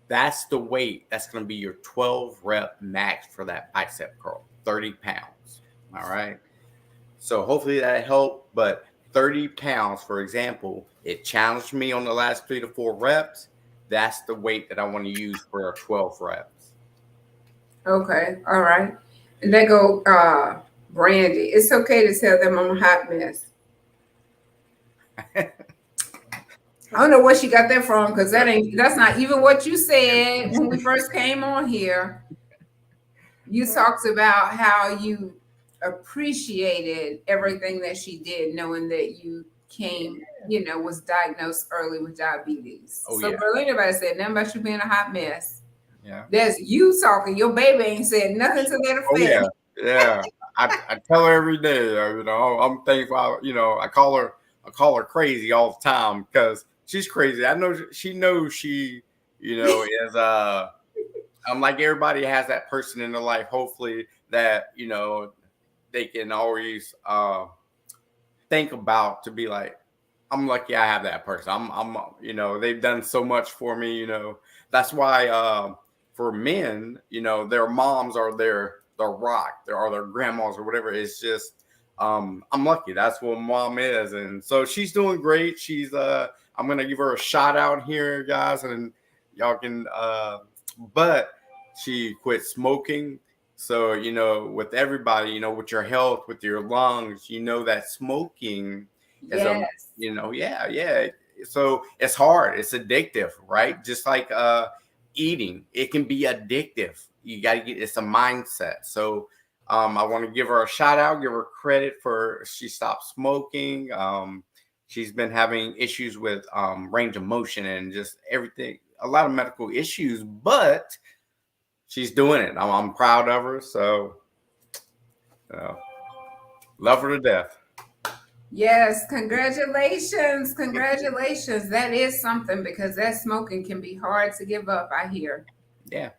That's the weight. That's going to be your 12 rep max for that bicep curl, 30 pounds. All right. So hopefully that helped, but 30 pounds, for example, it challenged me on the last 3 to 4 reps. That's the weight that I want to use for our 12 reps. Okay. All right. And they go, Brandy, it's okay to tell them I'm a hot mess. I don't know where she got that from because that's not even what you said when we first came on here. You talked about how you appreciated everything that she did, knowing that you was diagnosed early with diabetes. Oh, so yeah. barely anybody said nothing about you being a hot mess. Yeah. That's you talking. Your baby ain't said nothing to that effect. Oh, yeah. Yeah. I tell her every day, I'm thankful. I call her I call her crazy all the time because she's crazy. I know she knows she, is I'm like everybody has that person in their life. Hopefully that they can always think about to be like, I'm lucky I have that person. They've done so much for me. That's why for men, their moms are their rock, their grandmas or whatever. It's just I'm lucky. That's what mom is, and so she's doing great. I'm gonna give her a shout out here, guys, and y'all can. But she quit smoking. So, with everybody, with your health, with your lungs, that smoking is Yes. yeah. So it's hard. It's addictive, right? Just like eating, it can be addictive. You got to it's a mindset. So I want to give her a shout out, give her credit for she stopped smoking. She's been having issues with range of motion and just everything, a lot of medical issues, but she's doing it. I'm proud of her. So, love her to death. Yes, congratulations. Congratulations. That is something because that smoking can be hard to give up, I hear. Yeah.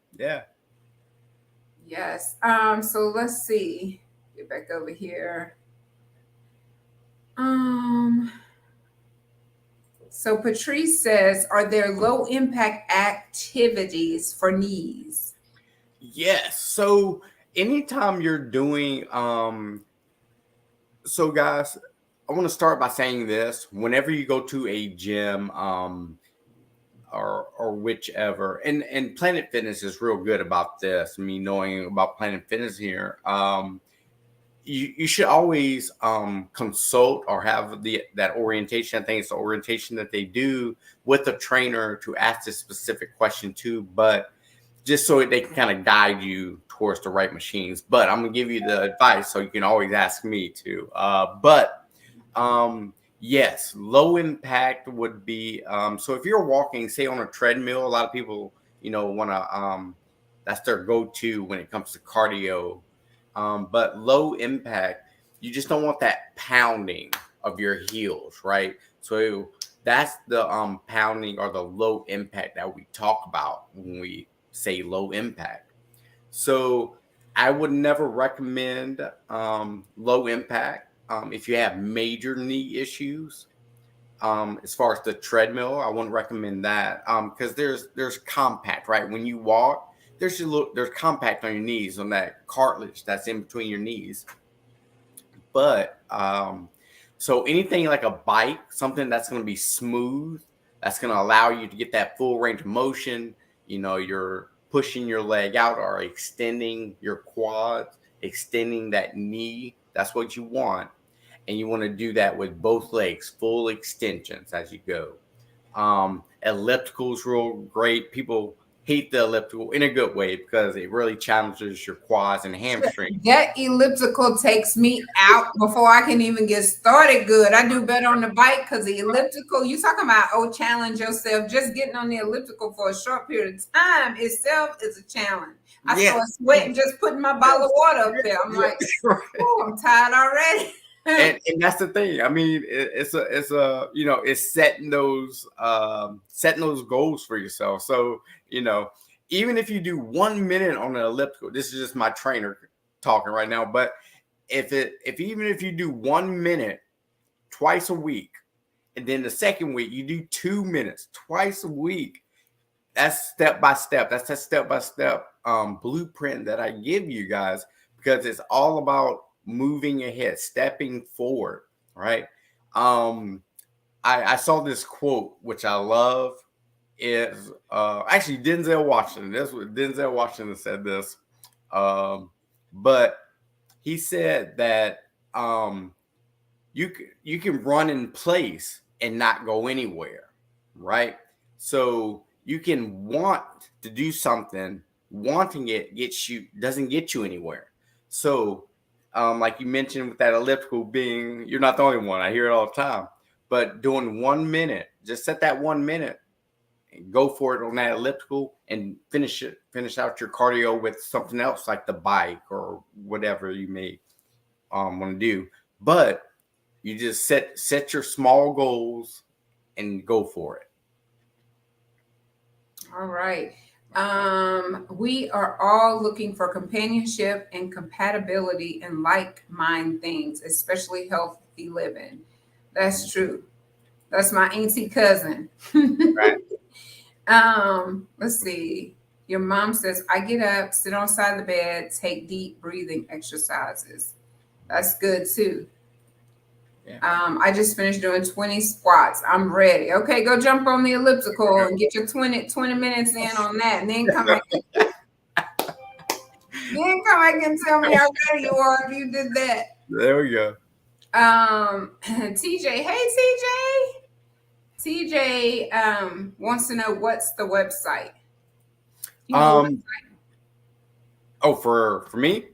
Yes. So let's see. Get back over here. So Patrice says, are there low impact activities for knees? Yes. So anytime you're doing so guys, I want to start by saying this. Whenever you go to a gym, or whichever, and Planet Fitness is real good about this, me knowing about Planet Fitness here. You should always consult or have that orientation. I think it's the orientation that they do with a trainer to ask this specific question to, but just so they can kind of guide you towards the right machines. But I'm gonna give you the advice, so you can always ask me too. Yes, low impact would be so if you're walking, say on a treadmill, a lot of people, want to that's their go-to when it comes to cardio. But low impact, you just don't want that pounding of your heels, right? So that's the pounding or the low impact that we talk about when we say low impact. So I would never recommend low impact if you have major knee issues. As far as the treadmill, I wouldn't recommend that because there's compact, right? When you walk, there's compact on your knees, on that cartilage that's in between your knees. But so anything like a bike, something that's going to be smooth, that's going to allow you to get that full range of motion. You're pushing your leg out or extending your quads, extending that knee. That's what you want. And you want to do that with both legs, full extensions as you go. Elliptical is real great. People hate the elliptical in a good way because it really challenges your quads and hamstrings. That elliptical takes me out before I can even get started good. I do better on the bike because the elliptical, you talking about, challenge yourself. Just getting on the elliptical for a short period of time itself is a challenge. I start sweating just putting my bottle of water up there. I'm like, oh, I'm tired already. and that's the thing. I mean, it's setting those goals for yourself. So even if you do 1 minute on an elliptical, this is just my trainer talking right now. But even if you do 1 minute twice a week, and then the second week you do 2 minutes twice a week, that's step by step. That's a step by step blueprint that I give you guys because it's all about moving ahead, stepping forward, right? I saw this quote, which I love, is actually Denzel Washington. That's what Denzel Washington said this. But he said that you can run in place and not go anywhere, right? So you can want to do something, wanting it doesn't get you anywhere. So like you mentioned with that elliptical being, you're not the only one. I hear it all the time. But doing 1 minute, just set that 1 minute and go for it on that elliptical and finish out your cardio with something else like the bike or whatever you may want to do. But You just set your small goals and go for it. All right. We are all looking for companionship and compatibility in like-minded things, especially healthy living. That's true. That's my auntie cousin. Right. Let's see. Your mom says, I get up, sit on the side of the bed, take deep breathing exercises. That's good too. Yeah. I just finished doing 20 squats. I'm ready. Okay, go jump on the elliptical and get your 20 minutes in on that. And then come back. Then come back and tell me how ready you are if you did that. There we go. TJ, hey TJ. TJ wants to know what's the website. You know website? Oh, for me?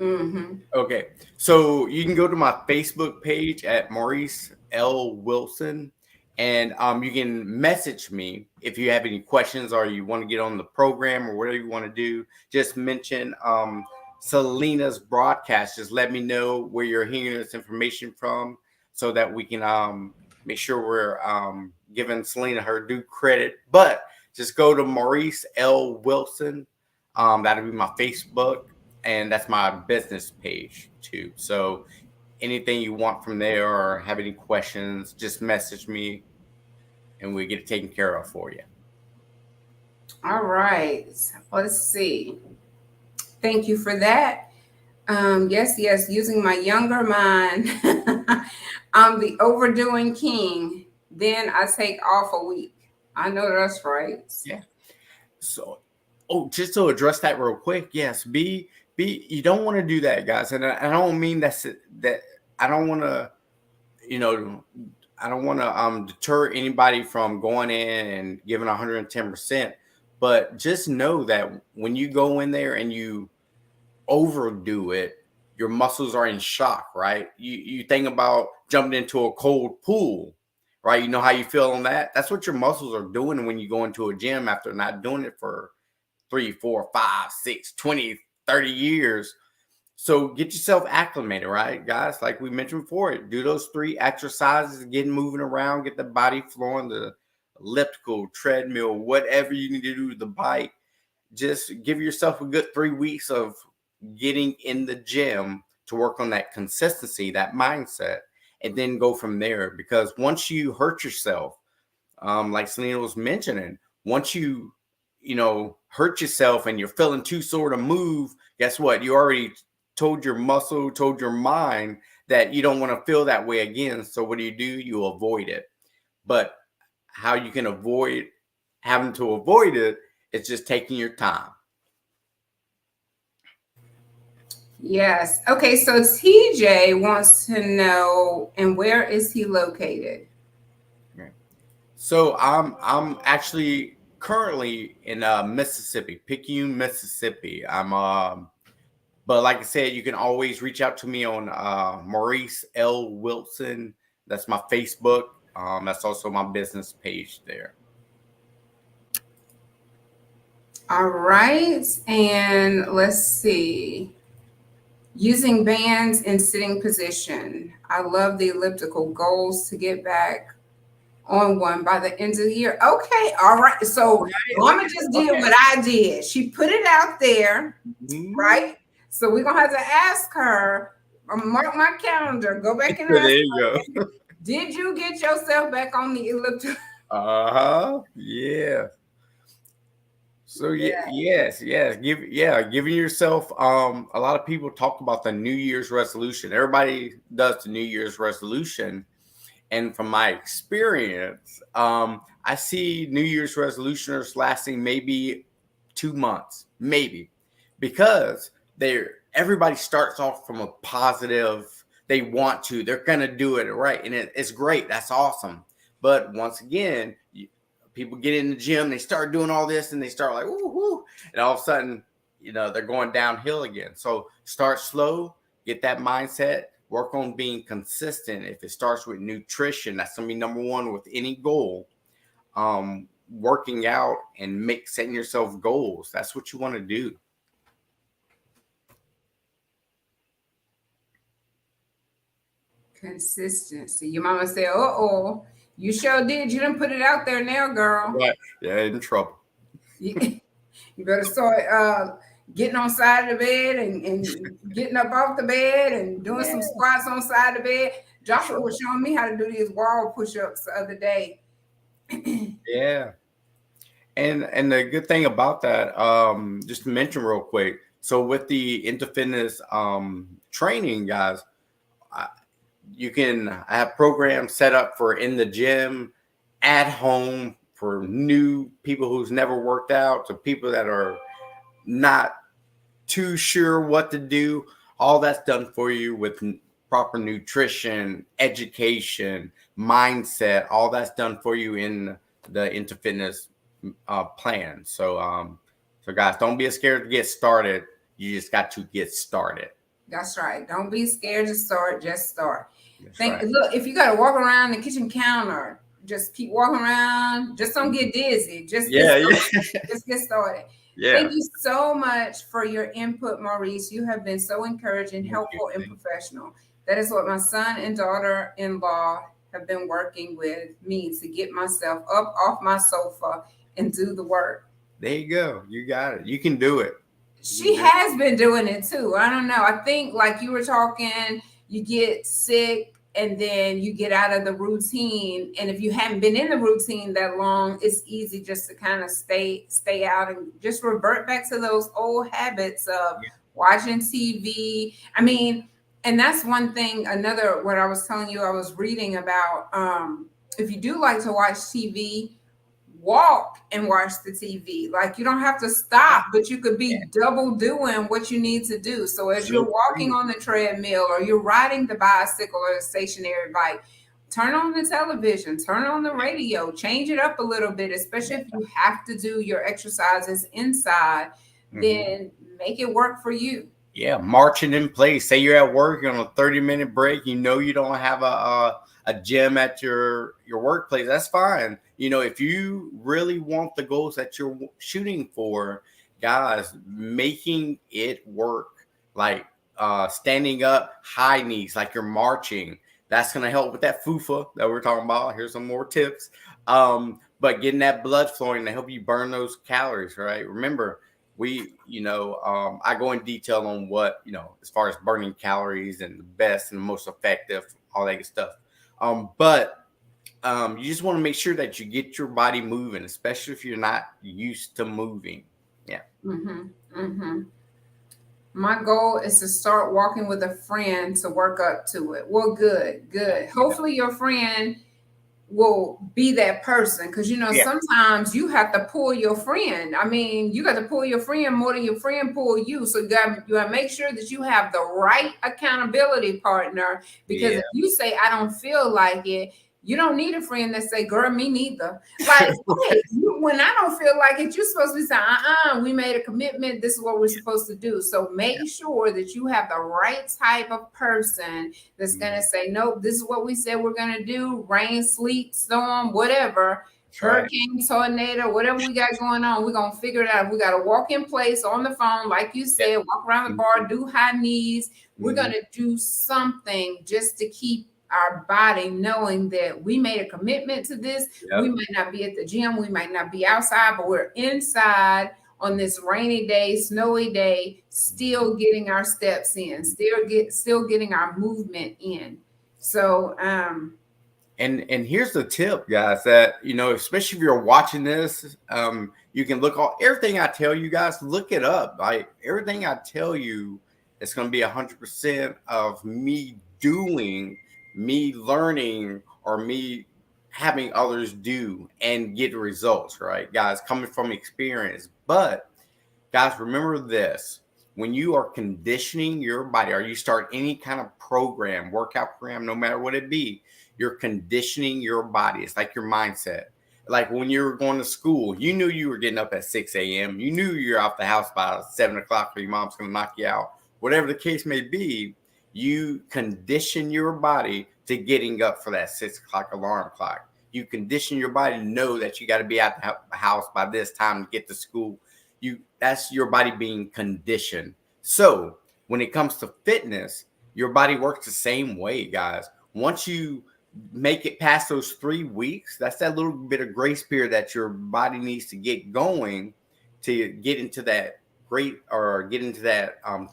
Mm-hmm. Okay, so you can go to my Facebook page at Maurice L. Wilson, and you can message me if you have any questions or you want to get on the program or whatever you want to do. Just mention Celena's broadcast. Just let me know where you're hearing this information from, so that we can make sure we're giving Celena her due credit. But just go to Maurice L. Wilson. That'll be my Facebook. And that's my business page too. So anything you want from there or have any questions, just message me and we get it taken care of for you. All right. Let's see. Thank you for that. Yes. Using my younger mind, I'm the overdoing king. Then I take off a week. I know that's right. Yeah. So, just to address that real quick. Yes. You don't want to do that, guys. And I don't mean that I don't want to, I don't want to deter anybody from going in and giving 110%. But just know that when you go in there and you overdo it, your muscles are in shock, right? You think about jumping into a cold pool, right? You know how you feel on that? That's what your muscles are doing when you go into a gym after not doing it for 3, 4, 5, 6, 20, 30 years. So get yourself acclimated, right, guys? Like we mentioned before, do those 3 exercises, get moving around, get the body flowing, the elliptical, treadmill, whatever you need to do, the bike. Just give yourself a good 3 weeks of getting in the gym to work on that consistency, that mindset, and then go from there. Because once you hurt yourself, like Celena was mentioning, once you hurt yourself and you're feeling too sore to move, guess what? You already told your muscle, told your mind that you don't want to feel that way again. So what do? You avoid it. But how you can avoid having to avoid it is just taking your time. Yes. Okay. So TJ wants to know, and where is he located? So I'm actually currently in Mississippi, Picayune, Mississippi. But like I said, you can always reach out to me on Maurice L. Wilson. That's my Facebook. That's also my business page there. All right. And let's see. Using bands in sitting position. I love the elliptical. Goals to get back on one by the end of the year. Okay. All right. So Mama just did what I did. She put it out there. Mm-hmm. Right. So we're going to have to ask her, mark my calendar, go back and ask there you her, go. Did you get yourself back on the elliptical? Yeah. So yes. Giving yourself. A lot of people talk about the New Year's resolution. Everybody does the New Year's resolution, and from my experience, I see New Year's resolutioners lasting maybe 2 months, maybe, because everybody starts off from a positive. They want to. They're gonna do it right, and it's great. That's awesome. But once again, people get in the gym, they start doing all this, and they start like, woo, and all of a sudden, they're going downhill again. So start slow, get that mindset, work on being consistent. If it starts with nutrition, that's gonna be number 1 with any goal. Working out and setting yourself goals. That's what you want to do. Consistency. Your mama said, "Uh-oh, you sure did. You didn't put it out there now, girl. Right. Yeah, in trouble. You, you better start getting on side of the bed and getting up off the bed and doing some Yeah. squats on side of the bed." Joshua Sure. was showing me how to do these wall push-ups the other day. Yeah. And the good thing about that, just to mention real quick, so with the Into Fitness training, guys, I, you can have programs set up for in the gym, at home, for new people who's never worked out, to people that are not too sure what to do. All that's done for you with proper nutrition, education, mindset. All that's done for you in the Into Fitness plan. So guys, don't be scared to get started. You just got to get started. That's right. Don't be scared to start. Just start. That's Think. right. Look, if you got to walk around the kitchen counter, just keep walking around. Just don't get dizzy. Just get Yeah, started. yeah, Just get started. yeah. Thank you so much for your input, Maurice. You have been so encouraging, Thank you. helpful, and professional. That is what my son and daughter-in-law have been working with me to get myself up off my sofa and do the work. There you go. You got it. You can do it. She has been doing it too. I don't know. I think like you were talking, you get sick and then you get out of the routine. And if you haven't been in the routine that long, it's easy just to kind of stay out and just revert back to those old habits of watching TV. I mean, and that's one thing, another what I was telling you, I was reading about if you do like to watch TV, walk and watch the TV. Like you don't have to stop, but you could be double doing what you need to do. So as you're So walking on the treadmill or you're riding the bicycle or the stationary bike, turn on the television, turn on the radio, change it up a little bit, especially if you have to do your exercises inside, then make it work for you. yeah, marching in place. Say you're at work, you're on a 30-minute break. You know you don't have a gym at your workplace. That's fine. You know, if you really want the goals that you're shooting for, guys, making it work, like standing up, high knees, like you're marching. That's gonna help with that fufa that we're talking about. Here's some more tips. But getting that blood flowing to help you burn those calories, right? Remember, I go in detail on what, as far as burning calories and the best and the most effective, all that good stuff. But you just want to make sure that you get your body moving, especially if you're not used to moving. Yeah. My goal is to start walking with a friend to work up to it. Well, good. Hopefully your friend will be that person, because sometimes you have to pull your friend. I mean, you got to pull your friend more than your friend pull you. So you got to make sure that you have the right accountability partner, because if you say I don't feel like it, you don't need a friend that say, girl, me neither. Like, hey, when I don't feel like it, you're supposed to be saying, we made a commitment. This is what we're supposed to do. So make sure that you have the right type of person that's going to say, nope, this is what we said we're going to do. Rain, sleet, storm, whatever, hurricane, tornado, whatever we got going on, we're going to figure it out. We got to walk in place on the phone, like you said, walk around the bar, do high knees. We're going to do something just to keep our body knowing that we made a commitment to this. We might not be at the gym, we might not be outside, but we're inside on this rainy day, snowy day, still getting our steps in, still getting our movement in. So and here's the tip, guys, that especially if you're watching this, you can look all everything I tell you guys, look it up. Like everything I tell you, it's going to be 100% of me doing, me learning, or me having others do and get results, right, guys, coming from experience. But guys, remember this: when you are conditioning your body, or you start any kind of program, workout program, no matter what it be, you're conditioning your body. It's like your mindset. Like when you were going to school, you knew you were getting up at 6 a.m. You knew you're out the house by 7 o'clock, or your mom's going to knock you out. Whatever the case may be, you condition your body to getting up for that 6 o'clock alarm clock. You condition your body to know that you got to be at the house by this time to get to school. That's your body being conditioned. So when it comes to fitness, your body works the same way, guys. Once you make it past those 3 weeks, that's that little bit of grace period that your body needs to get going to get into that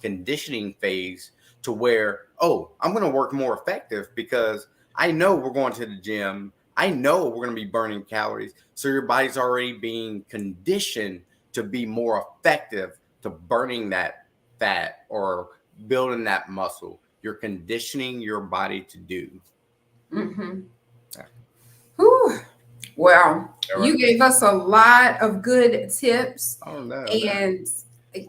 conditioning phase to where, oh, I'm going to work more effective because I know we're going to the gym. I know we're going to be burning calories. So your body's already being conditioned to be more effective to burning that fat or building that muscle. You're conditioning your body to do. Mm-hmm. Whew. Well, you gave us a lot of good tips. Oh, no. And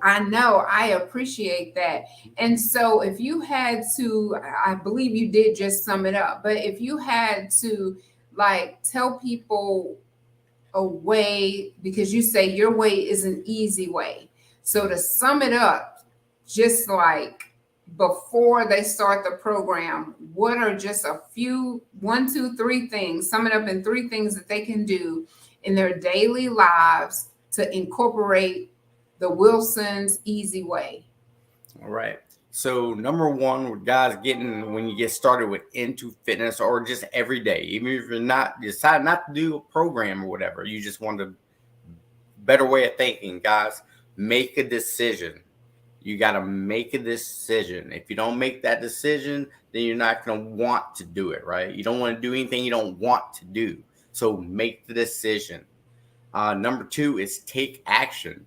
I know, I appreciate that. And so if you had to, I believe you did just sum it up, but if you had to like tell people a way, because you say your way is an easy way. So to sum it up, just like before they start the program, what are just a few, 1, 2, 3 things, sum it up in 3 things that they can do in their daily lives to incorporate the Wilson's easy way? All right. So number one, with guys when you get started with into fitness or just every day, even if you decide not to do a program or whatever, you just want a better way of thinking, guys, make a decision. You got to make a decision. If you don't make that decision, then you're not going to want to do it, right? You don't want to do anything you don't want to do. So make the decision. Number 2 is take action.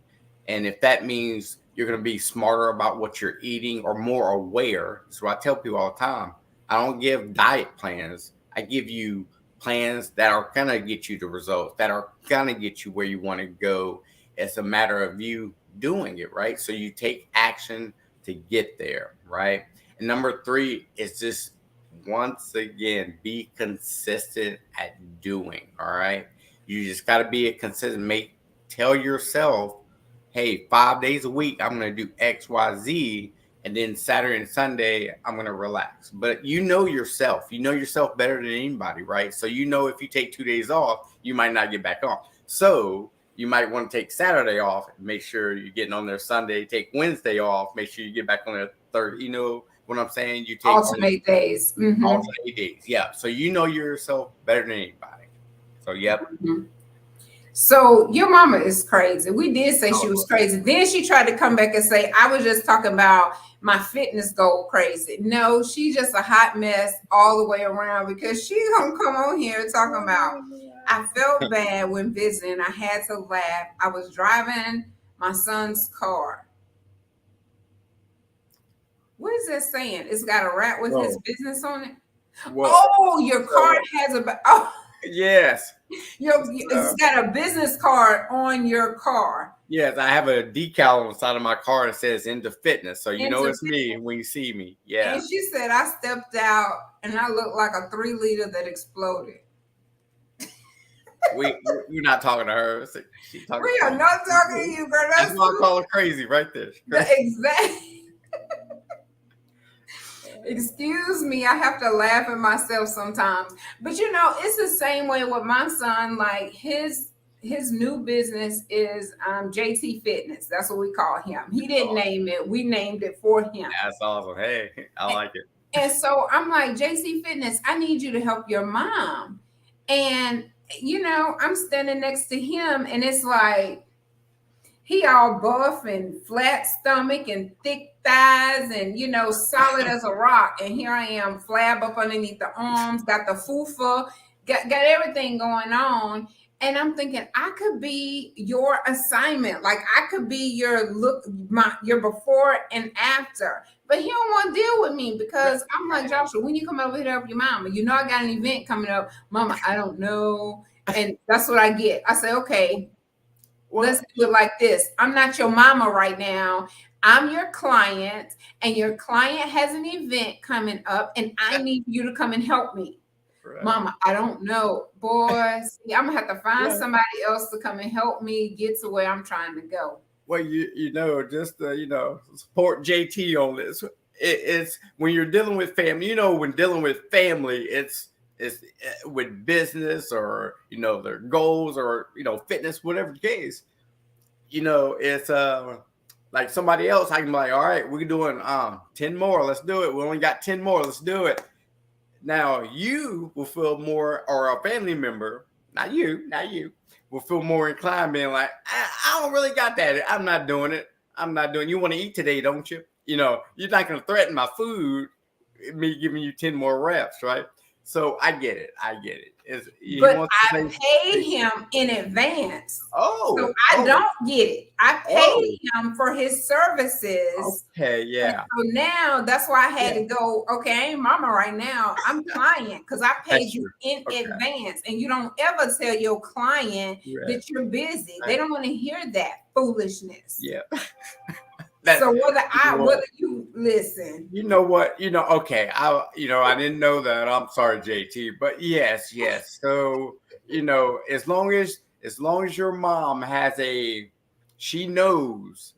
And if that means you're going to be smarter about what you're eating or more aware. So I tell people all the time, I don't give diet plans. I give you plans that are going to get you the results, that are going to get you where you want to go. It's a matter of you doing it, right? So you take action to get there, right? And number 3 is just, once again, be consistent at doing, all right? You just got to be a consistent, tell yourself, hey, 5 days a week, I'm going to do X, Y, Z. And then Saturday and Sunday, I'm going to relax. But you know yourself better than anybody, right? So you know if you take 2 days off, you might not get back on. So you might want to take Saturday off, make sure you're getting on there Sunday, take Wednesday off, make sure you get back on there Thursday. You know what I'm saying? You take alternate days. Mm-hmm. Alternate days. Yeah. So you know yourself better than anybody. So, yep. Mm-hmm. So your mama is crazy. We did say she was crazy. Then she tried to come back and say, I was just talking about my fitness goal crazy. No, she's just a hot mess all the way around, because she gonna come on here talking about, I felt bad when visiting. I had to laugh. I was driving my son's car. What is that saying? It's got a rat with his business on it. Oh, your card has a, oh. Yes. It's got a business card on your car. Yes, I have a decal on the side of my car that says into fitness. So you know it's me when you see me. Yeah. And she said, I stepped out and I looked like a 3-liter that exploded. We're not talking to her. We are not talking to you, girl. That's why I call her crazy right there. Exactly. Excuse me, I have to laugh at myself sometimes. But you know, it's the same way with my son. Like his new business is JT Fitness. That's what we call him. He didn't name it. We named it for him. That's awesome. Hey, I like it. And so I'm like, JT Fitness, I need you to help your mom. And you know, I'm standing next to him and it's like, he all buff and flat stomach and thick thighs and, you know, solid as a rock. And here I am, flab up underneath the arms, got the fufa, got everything going on. And I'm thinking, I could be your assignment. Like I could be your your before and after. But he don't want to deal with me because I'm like, Joshua, when you come over here to help your mama, you know I got an event coming up. Mama, I don't know. And that's what I get. I say, okay. Let's do it like this. I'm not your mama right now. I'm your client, and your client has an event coming up, and I need you to come and help me. Right. Mama, I don't know. Boys, I'm going to have to find somebody else to come and help me get to where I'm trying to go. Well, you know, just, support JT on this. It's when you're dealing with family, you know, when dealing with family, it's with business or, you know, their goals or, you know, fitness, whatever the case, you know, it's like somebody else. I can be like, all right, we're doing 10 more. Let's do it. We only got 10 more. Let's do it. Now you will feel more, or a family member, not you, will feel more inclined being like, I don't really got that. I'm not doing it. I'm not doing. You want to eat today, don't you? You know, you're not going to threaten my food, me giving you 10 more reps, right? So I get it. I get it. He But wants I to paid say, him in advance. So oh, I oh, don't get it. I oh, paid him for his services. okay, And yeah, so now that's why I had yeah, to go, okay, I ain't mama right now. I'm client because I that's paid you true. in Okay, advance. And you don't ever tell your client right, that you're busy. They right, don't want to hear that foolishness. yeah. That So you know whether what? you listen, You know what? You know, okay. I didn't know that. I'm sorry, JT. But yes, yes. So, as long as your mom she knows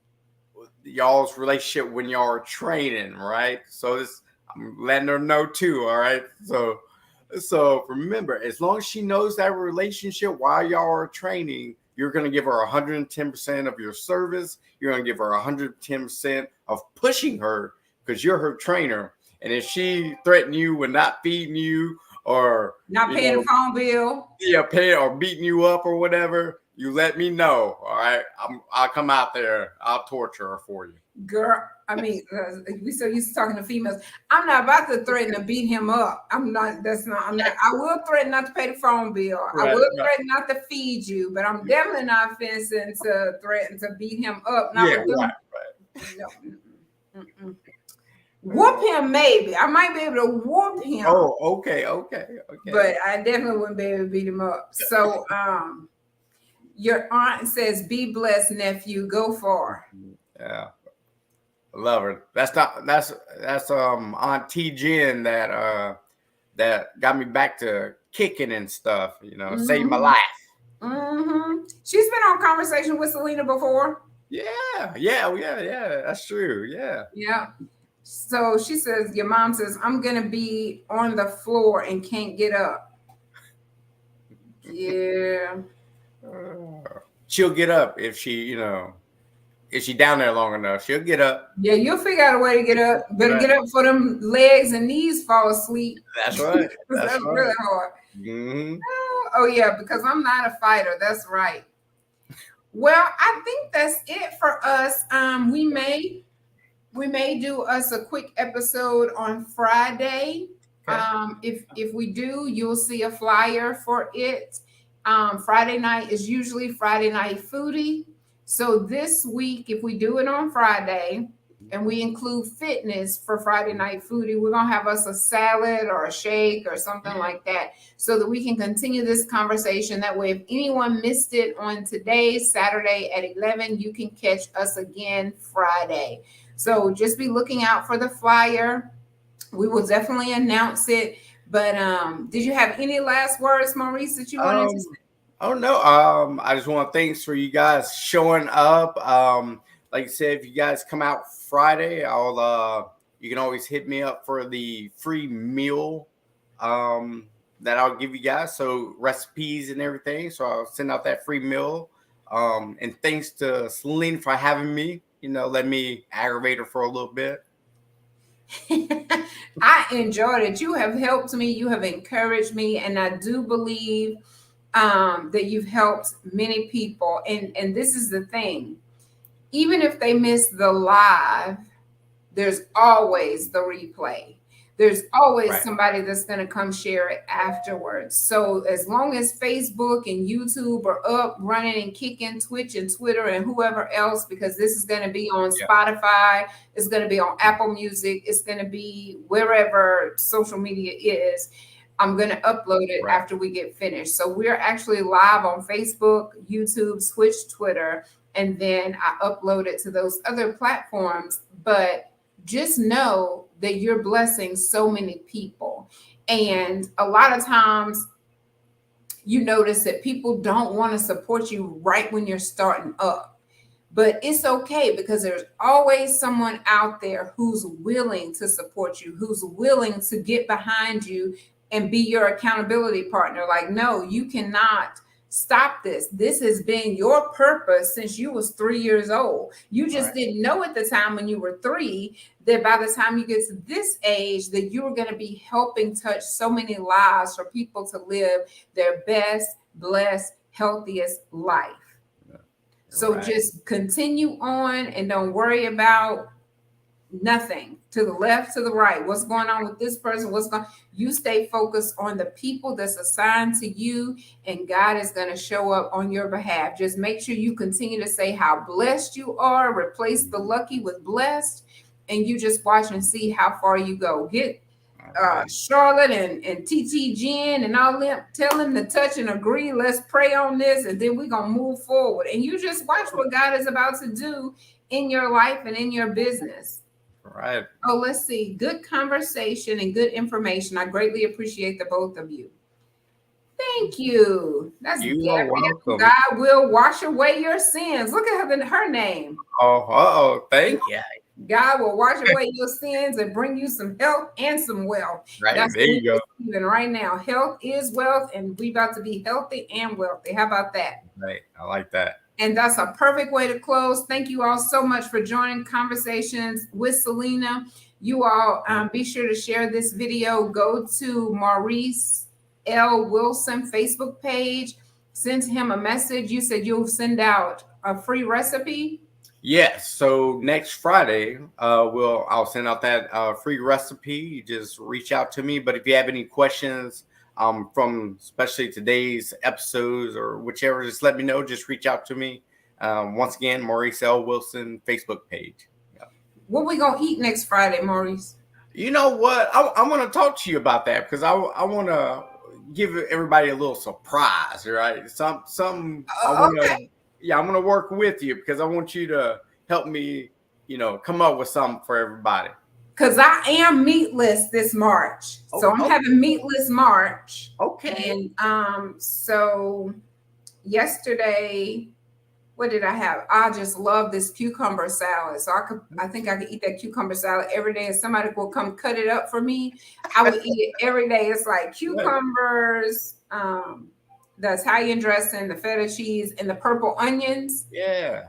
y'all's relationship when y'all are training, right? So I'm letting her know too. All right. So remember, as long as she knows that relationship while y'all are training, you're going to give her 110% of your service. You're going to give her 110% of pushing her because you're her trainer. And if she threaten you with not feeding you, or not you paying the know, phone bill. yeah, pay or beating you up or whatever, you let me know. All right, I'll come out there. I'll torture her for you. Girl, I mean, we so used to talking to females. I'm not about to threaten to beat him up. I'm not. That's not. I'm not. I will threaten not to pay the phone bill. I Right, will right. threaten not to feed you, but I'm definitely not fencing to threaten to beat him up. Not Yeah, with them. right, No. Whoop him, maybe. I might be able to whoop him, Oh, okay, okay, okay. but I definitely wouldn't be able to beat him up. So, your aunt says, "Be blessed, nephew. Go far." Yeah, I love her. That's Aunt T Jen that got me back to kicking and stuff. Saved my Mm-hmm. life. Mm-hmm. She's been on Conversation with Celena before. Yeah, yeah, yeah, yeah. That's true. Yeah. Yeah. So she says, your mom says, I'm gonna be on the floor and can't get up. Yeah. She'll get up if she down there long enough. She'll get up. Yeah, you'll figure out a way to get up. Better Right. get up for them legs and knees fall asleep. That's right. Because That's that's right. really hard. Hmm. Oh, yeah, because I'm not a fighter. That's right. Well, I think that's it for us. We may do us a quick episode on Friday. Okay. If we do, you'll see a flyer for it. Friday night is usually Friday night foodie. So this week, if we do it on Friday and we include fitness for Friday night foodie, we're gonna have us a salad or a shake or something like that, so that we can continue this conversation. That way, if anyone missed it on today, Saturday at 11, you can catch us again Friday. So just be looking out for the flyer. We will definitely announce it. But did you have any last words, Maurice, that you wanted to say? Oh no. I just want to thanks for you guys showing up. Like I said, if you guys come out Friday, you can always hit me up for the free meal that I'll give you guys. So recipes and everything. So I'll send out that free meal. And thanks to Celine for having me. Let me aggravate her for a little bit. I enjoyed it. You have helped me. You have encouraged me, and I do believe that you've helped many people. And this is the thing: even if they miss the live, there's always the replay. There's always Right. somebody that's going to come share it afterwards. So as long as Facebook and YouTube are up, running and kicking, Twitch and Twitter and whoever else, because this is going to be on Yeah. Spotify, it's going to be on Apple Music, it's going to be wherever social media is. I'm going to upload it Right. after we get finished. So we're actually live on Facebook, YouTube, Twitch, Twitter, and then I upload it to those other platforms. But just know that you're blessing so many people. And a lot of times you notice that people don't want to support you right when you're starting up. But it's okay, because there's always someone out there who's willing to support you, who's willing to get behind you and be your accountability partner. Like, no, you cannot Stop this. This has been your purpose since you was 3 years old. You just didn't know at the time when you were 3 that by the time you get to this age that you're going to be helping touch so many lives for people to live their best, blessed, healthiest life. So just continue on and don't worry about nothing to the left, to the right. What's going on with this person? You stay focused on the people that's assigned to you, and God is going to show up on your behalf. Just make sure you continue to say how blessed you are, replace the lucky with blessed, and you just watch and see how far you go. Get Charlotte and TT Jen and all them, tell them to touch and agree. Let's pray on this, and then we're going to move forward. And you just watch what God is about to do in your life and in your business. Right. Oh, let's see. Good conversation and good information. I greatly appreciate the both of you. Thank you. That's you are welcome. God will wash away your sins. Look at her name. Oh, thank you. God will wash away your sins and bring you some health and some wealth. Right. That's there you go. Even right now, health is wealth, and we about to be healthy and wealthy. How about that? Right. I like that. And that's a perfect way to close. Thank you all so much for joining Conversations with Celena. You all be sure to share this video. Go to Maurice L. Wilson Facebook page. Send him a message. You said you'll send out a free recipe. Yes. So next Friday, I'll send out that free recipe. You just reach out to me. But if you have any questions from especially today's episodes or whichever, just let me know. Just reach out to me. Once again, Maurice L. Wilson Facebook page. Yep. What we gonna eat next Friday, Maurice? You know what? I want to talk to you about that because I want to give everybody a little surprise, right? Something. Okay. I'm gonna work with you because I want you to help me, come up with something for everybody. Because I am meatless this March. So I'm having meatless March. Okay. And so yesterday, what did I have? I just love this cucumber salad. So I think I could eat that cucumber salad every day. And somebody will come cut it up for me. I would eat it every day. It's like cucumbers, the Italian dressing, the feta cheese, and the purple onions. Yeah.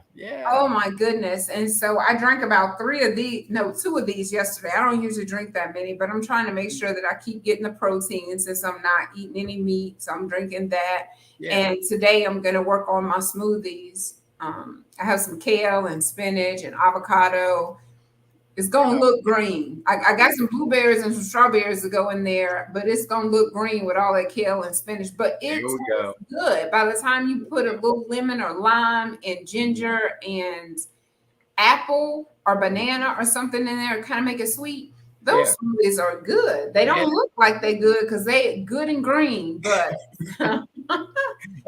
Oh my goodness. And so I drank about 2 of these yesterday. I don't usually drink that many, but I'm trying to make sure that I keep getting the protein since I'm not eating any meat. So I'm drinking that. Yeah. And today I'm going to work on my smoothies. I have some kale and spinach and avocado. It's going to look green. I got some blueberries and some strawberries to go in there, but it's going to look green with all that kale and spinach. But it's good. By the time you put a little lemon or lime and ginger and apple or banana or something in there, kind of make it sweet. Those smoothies are good. They don't look like they good because they good and green, but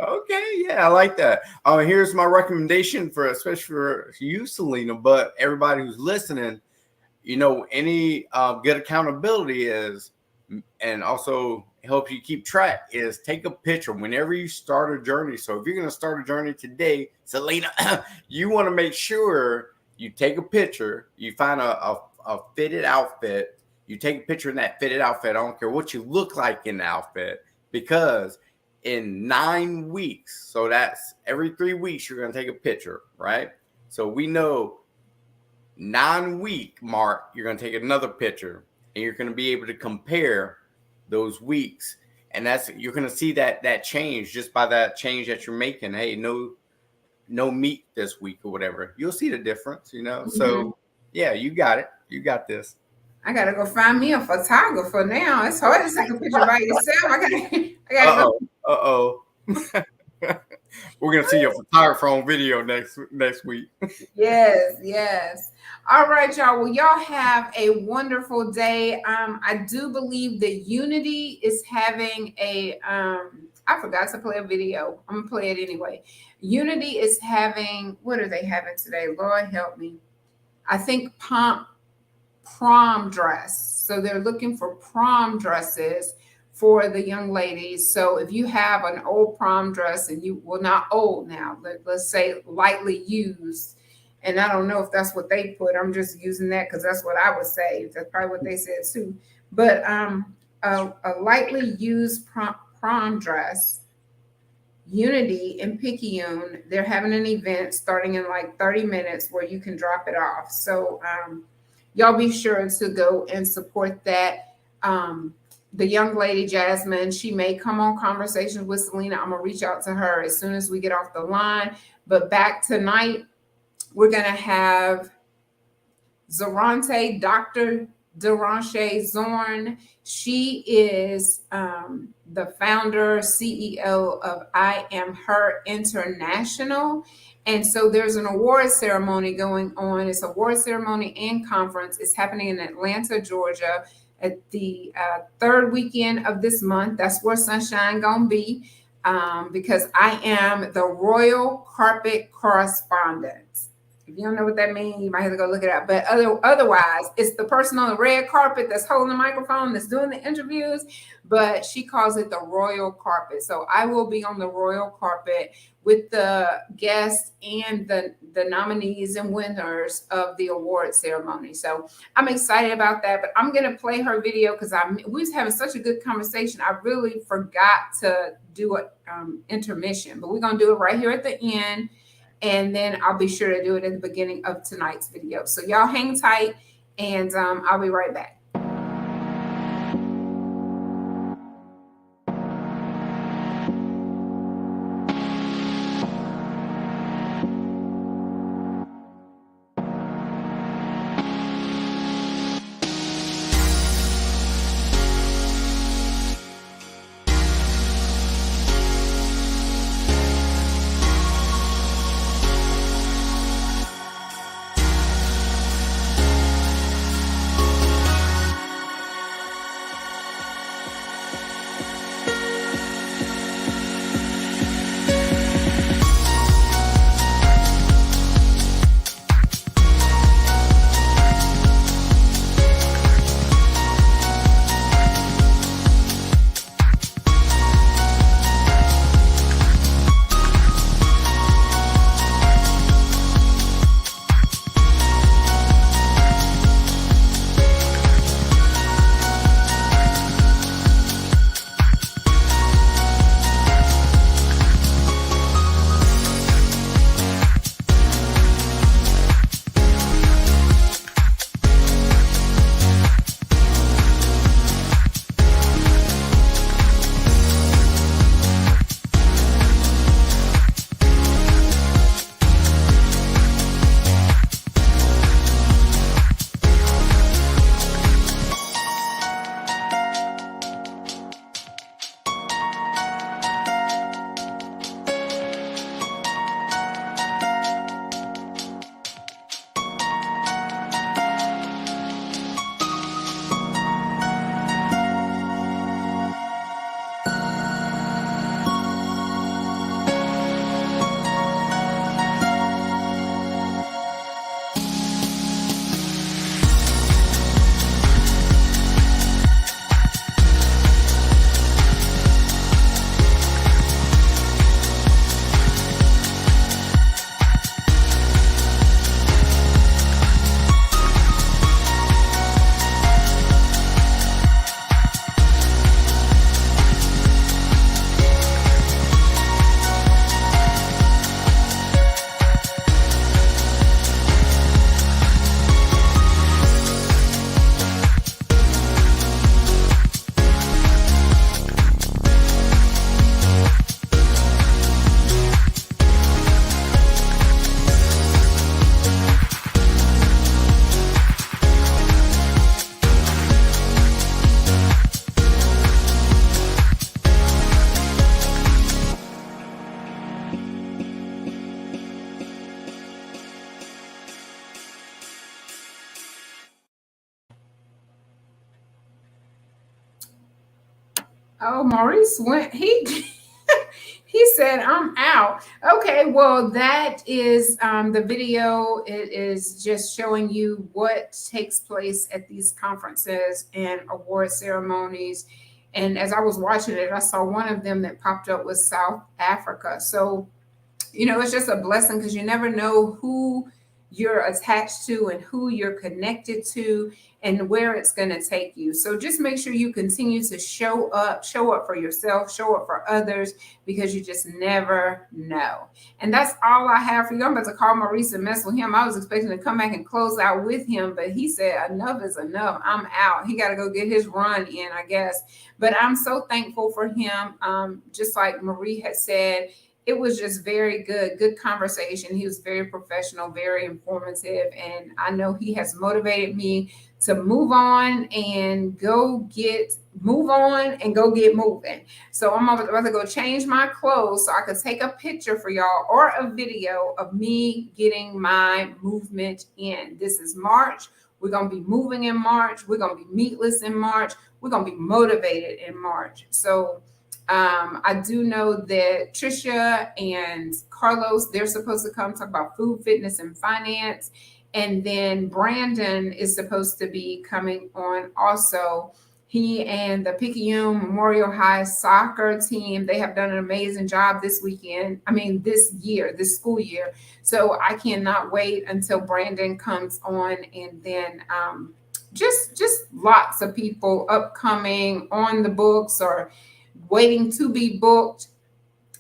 okay, yeah, I like that. Here's my recommendation especially for you, Celena, but everybody who's listening. Any good accountability is, and also helps you keep track, is take a picture whenever you start a journey. So if you're going to start a journey today, Celena, you want to make sure you take a picture, you find a fitted outfit, you take a picture in that fitted outfit. I don't care what you look like in the outfit, because in 9 weeks, so that's every 3 weeks, you're going to take a picture, right? So we know 9-week mark, you're going to take another picture, and you're going to be able to compare those weeks, and you're going to see that change just by that change that you're making. Hey, no meat this week or whatever. You'll see the difference, Mm-hmm. So yeah, you got it. You got this. I gotta go find me a photographer now. It's hard to take a picture by yourself. I gotta go. We're gonna see your photographer on video next week. Yes. All right, y'all. Well, y'all have a wonderful day. I do believe that Unity is having I forgot to play a video. I'm gonna play it anyway. Unity is having, what are they having today? Lord help me. I think prom dress. So they're looking for prom dresses for the young ladies. So if you have an old prom dress and not old now, let's say lightly used, and I don't know if that's what they put. I'm just using that because that's what I would say. That's probably what they said too. But a lightly used prom dress, Unity in Picayune. They're having an event starting in like 30 minutes where you can drop it off. So y'all be sure to go and support that. The young lady, Jasmine, she may come on Conversations with Celena. I'm going to reach out to her as soon as we get off the line. But back tonight, we're going to have Dr. Deranche Zorn. She is the founder, CEO of I Am Her International. And so there's an award ceremony going on. It's an award ceremony and conference. It's happening in Atlanta, Georgia at the third weekend of this month. That's where Sunshine gonna be because I am the Royal Carpet Correspondent. If you don't know what that means, you might have to go look it up. But otherwise, it's the person on the red carpet that's holding the microphone, that's doing the interviews, but she calls it the royal carpet. So I will be on the royal carpet with the guests and the nominees and winners of the award ceremony. So I'm excited about that, but I'm going to play her video because we was having such a good conversation. I really forgot to do an intermission, but we're going to do it right here at the end. And then I'll be sure to do it at the beginning of tonight's video. So y'all hang tight and I'll be right back. Oh, Maurice went, he said, I'm out. Okay, well, that is the video. It is just showing you what takes place at these conferences and award ceremonies. And as I was watching it, I saw one of them that popped up with South Africa. So, it's just a blessing because you never know who you're attached to and who you're connected to and where it's going to take you. So just make sure you continue to show up for yourself, show up for others, because you just never know. And that's all I have for you. I'm about to call Maurice and mess with him. I was expecting to come back and close out with him, but he said enough is enough. I'm out. He got to go get his run in, I guess. But I'm so thankful for him. Just like Marie had said, it was just very good conversation. He was very professional, very informative, and I know he has motivated me to move on and go get moving. So I'm about to go change my clothes so I could take a picture for y'all or a video of me getting my movement in. This is March. We're going to be moving in March. We're going to be meatless in March. We're going to be motivated in March. So I do know that Trisha and Carlos, they're supposed to come talk about food, fitness, and finance. And then Brandon is supposed to be coming on also. He and the Picayune Memorial High soccer team, they have done an amazing job this school year. So I cannot wait until Brandon comes on. And then just lots of people upcoming on the books or waiting to be booked.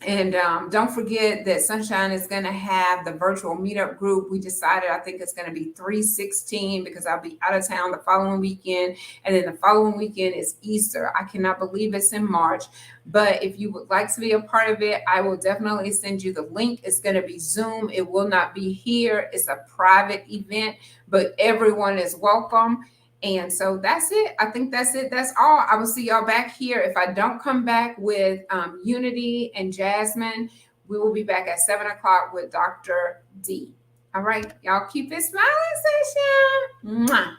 And don't forget that Sunshine is going to have the virtual meetup group. We decided, I think it's going to be 3/16 because I'll be out of town the following weekend. And then the following weekend is Easter. I cannot believe it's in March. But if you would like to be a part of it, I will definitely send you the link. It's going to be Zoom. It will not be here. It's a private event, but everyone is welcome. And so that's it. I think that's it. That's all. I will see y'all back here. If I don't come back with Unity and Jasmine, we will be back at 7 o'clock with Dr. D. All right. Y'all keep it smiling, session. Mwah.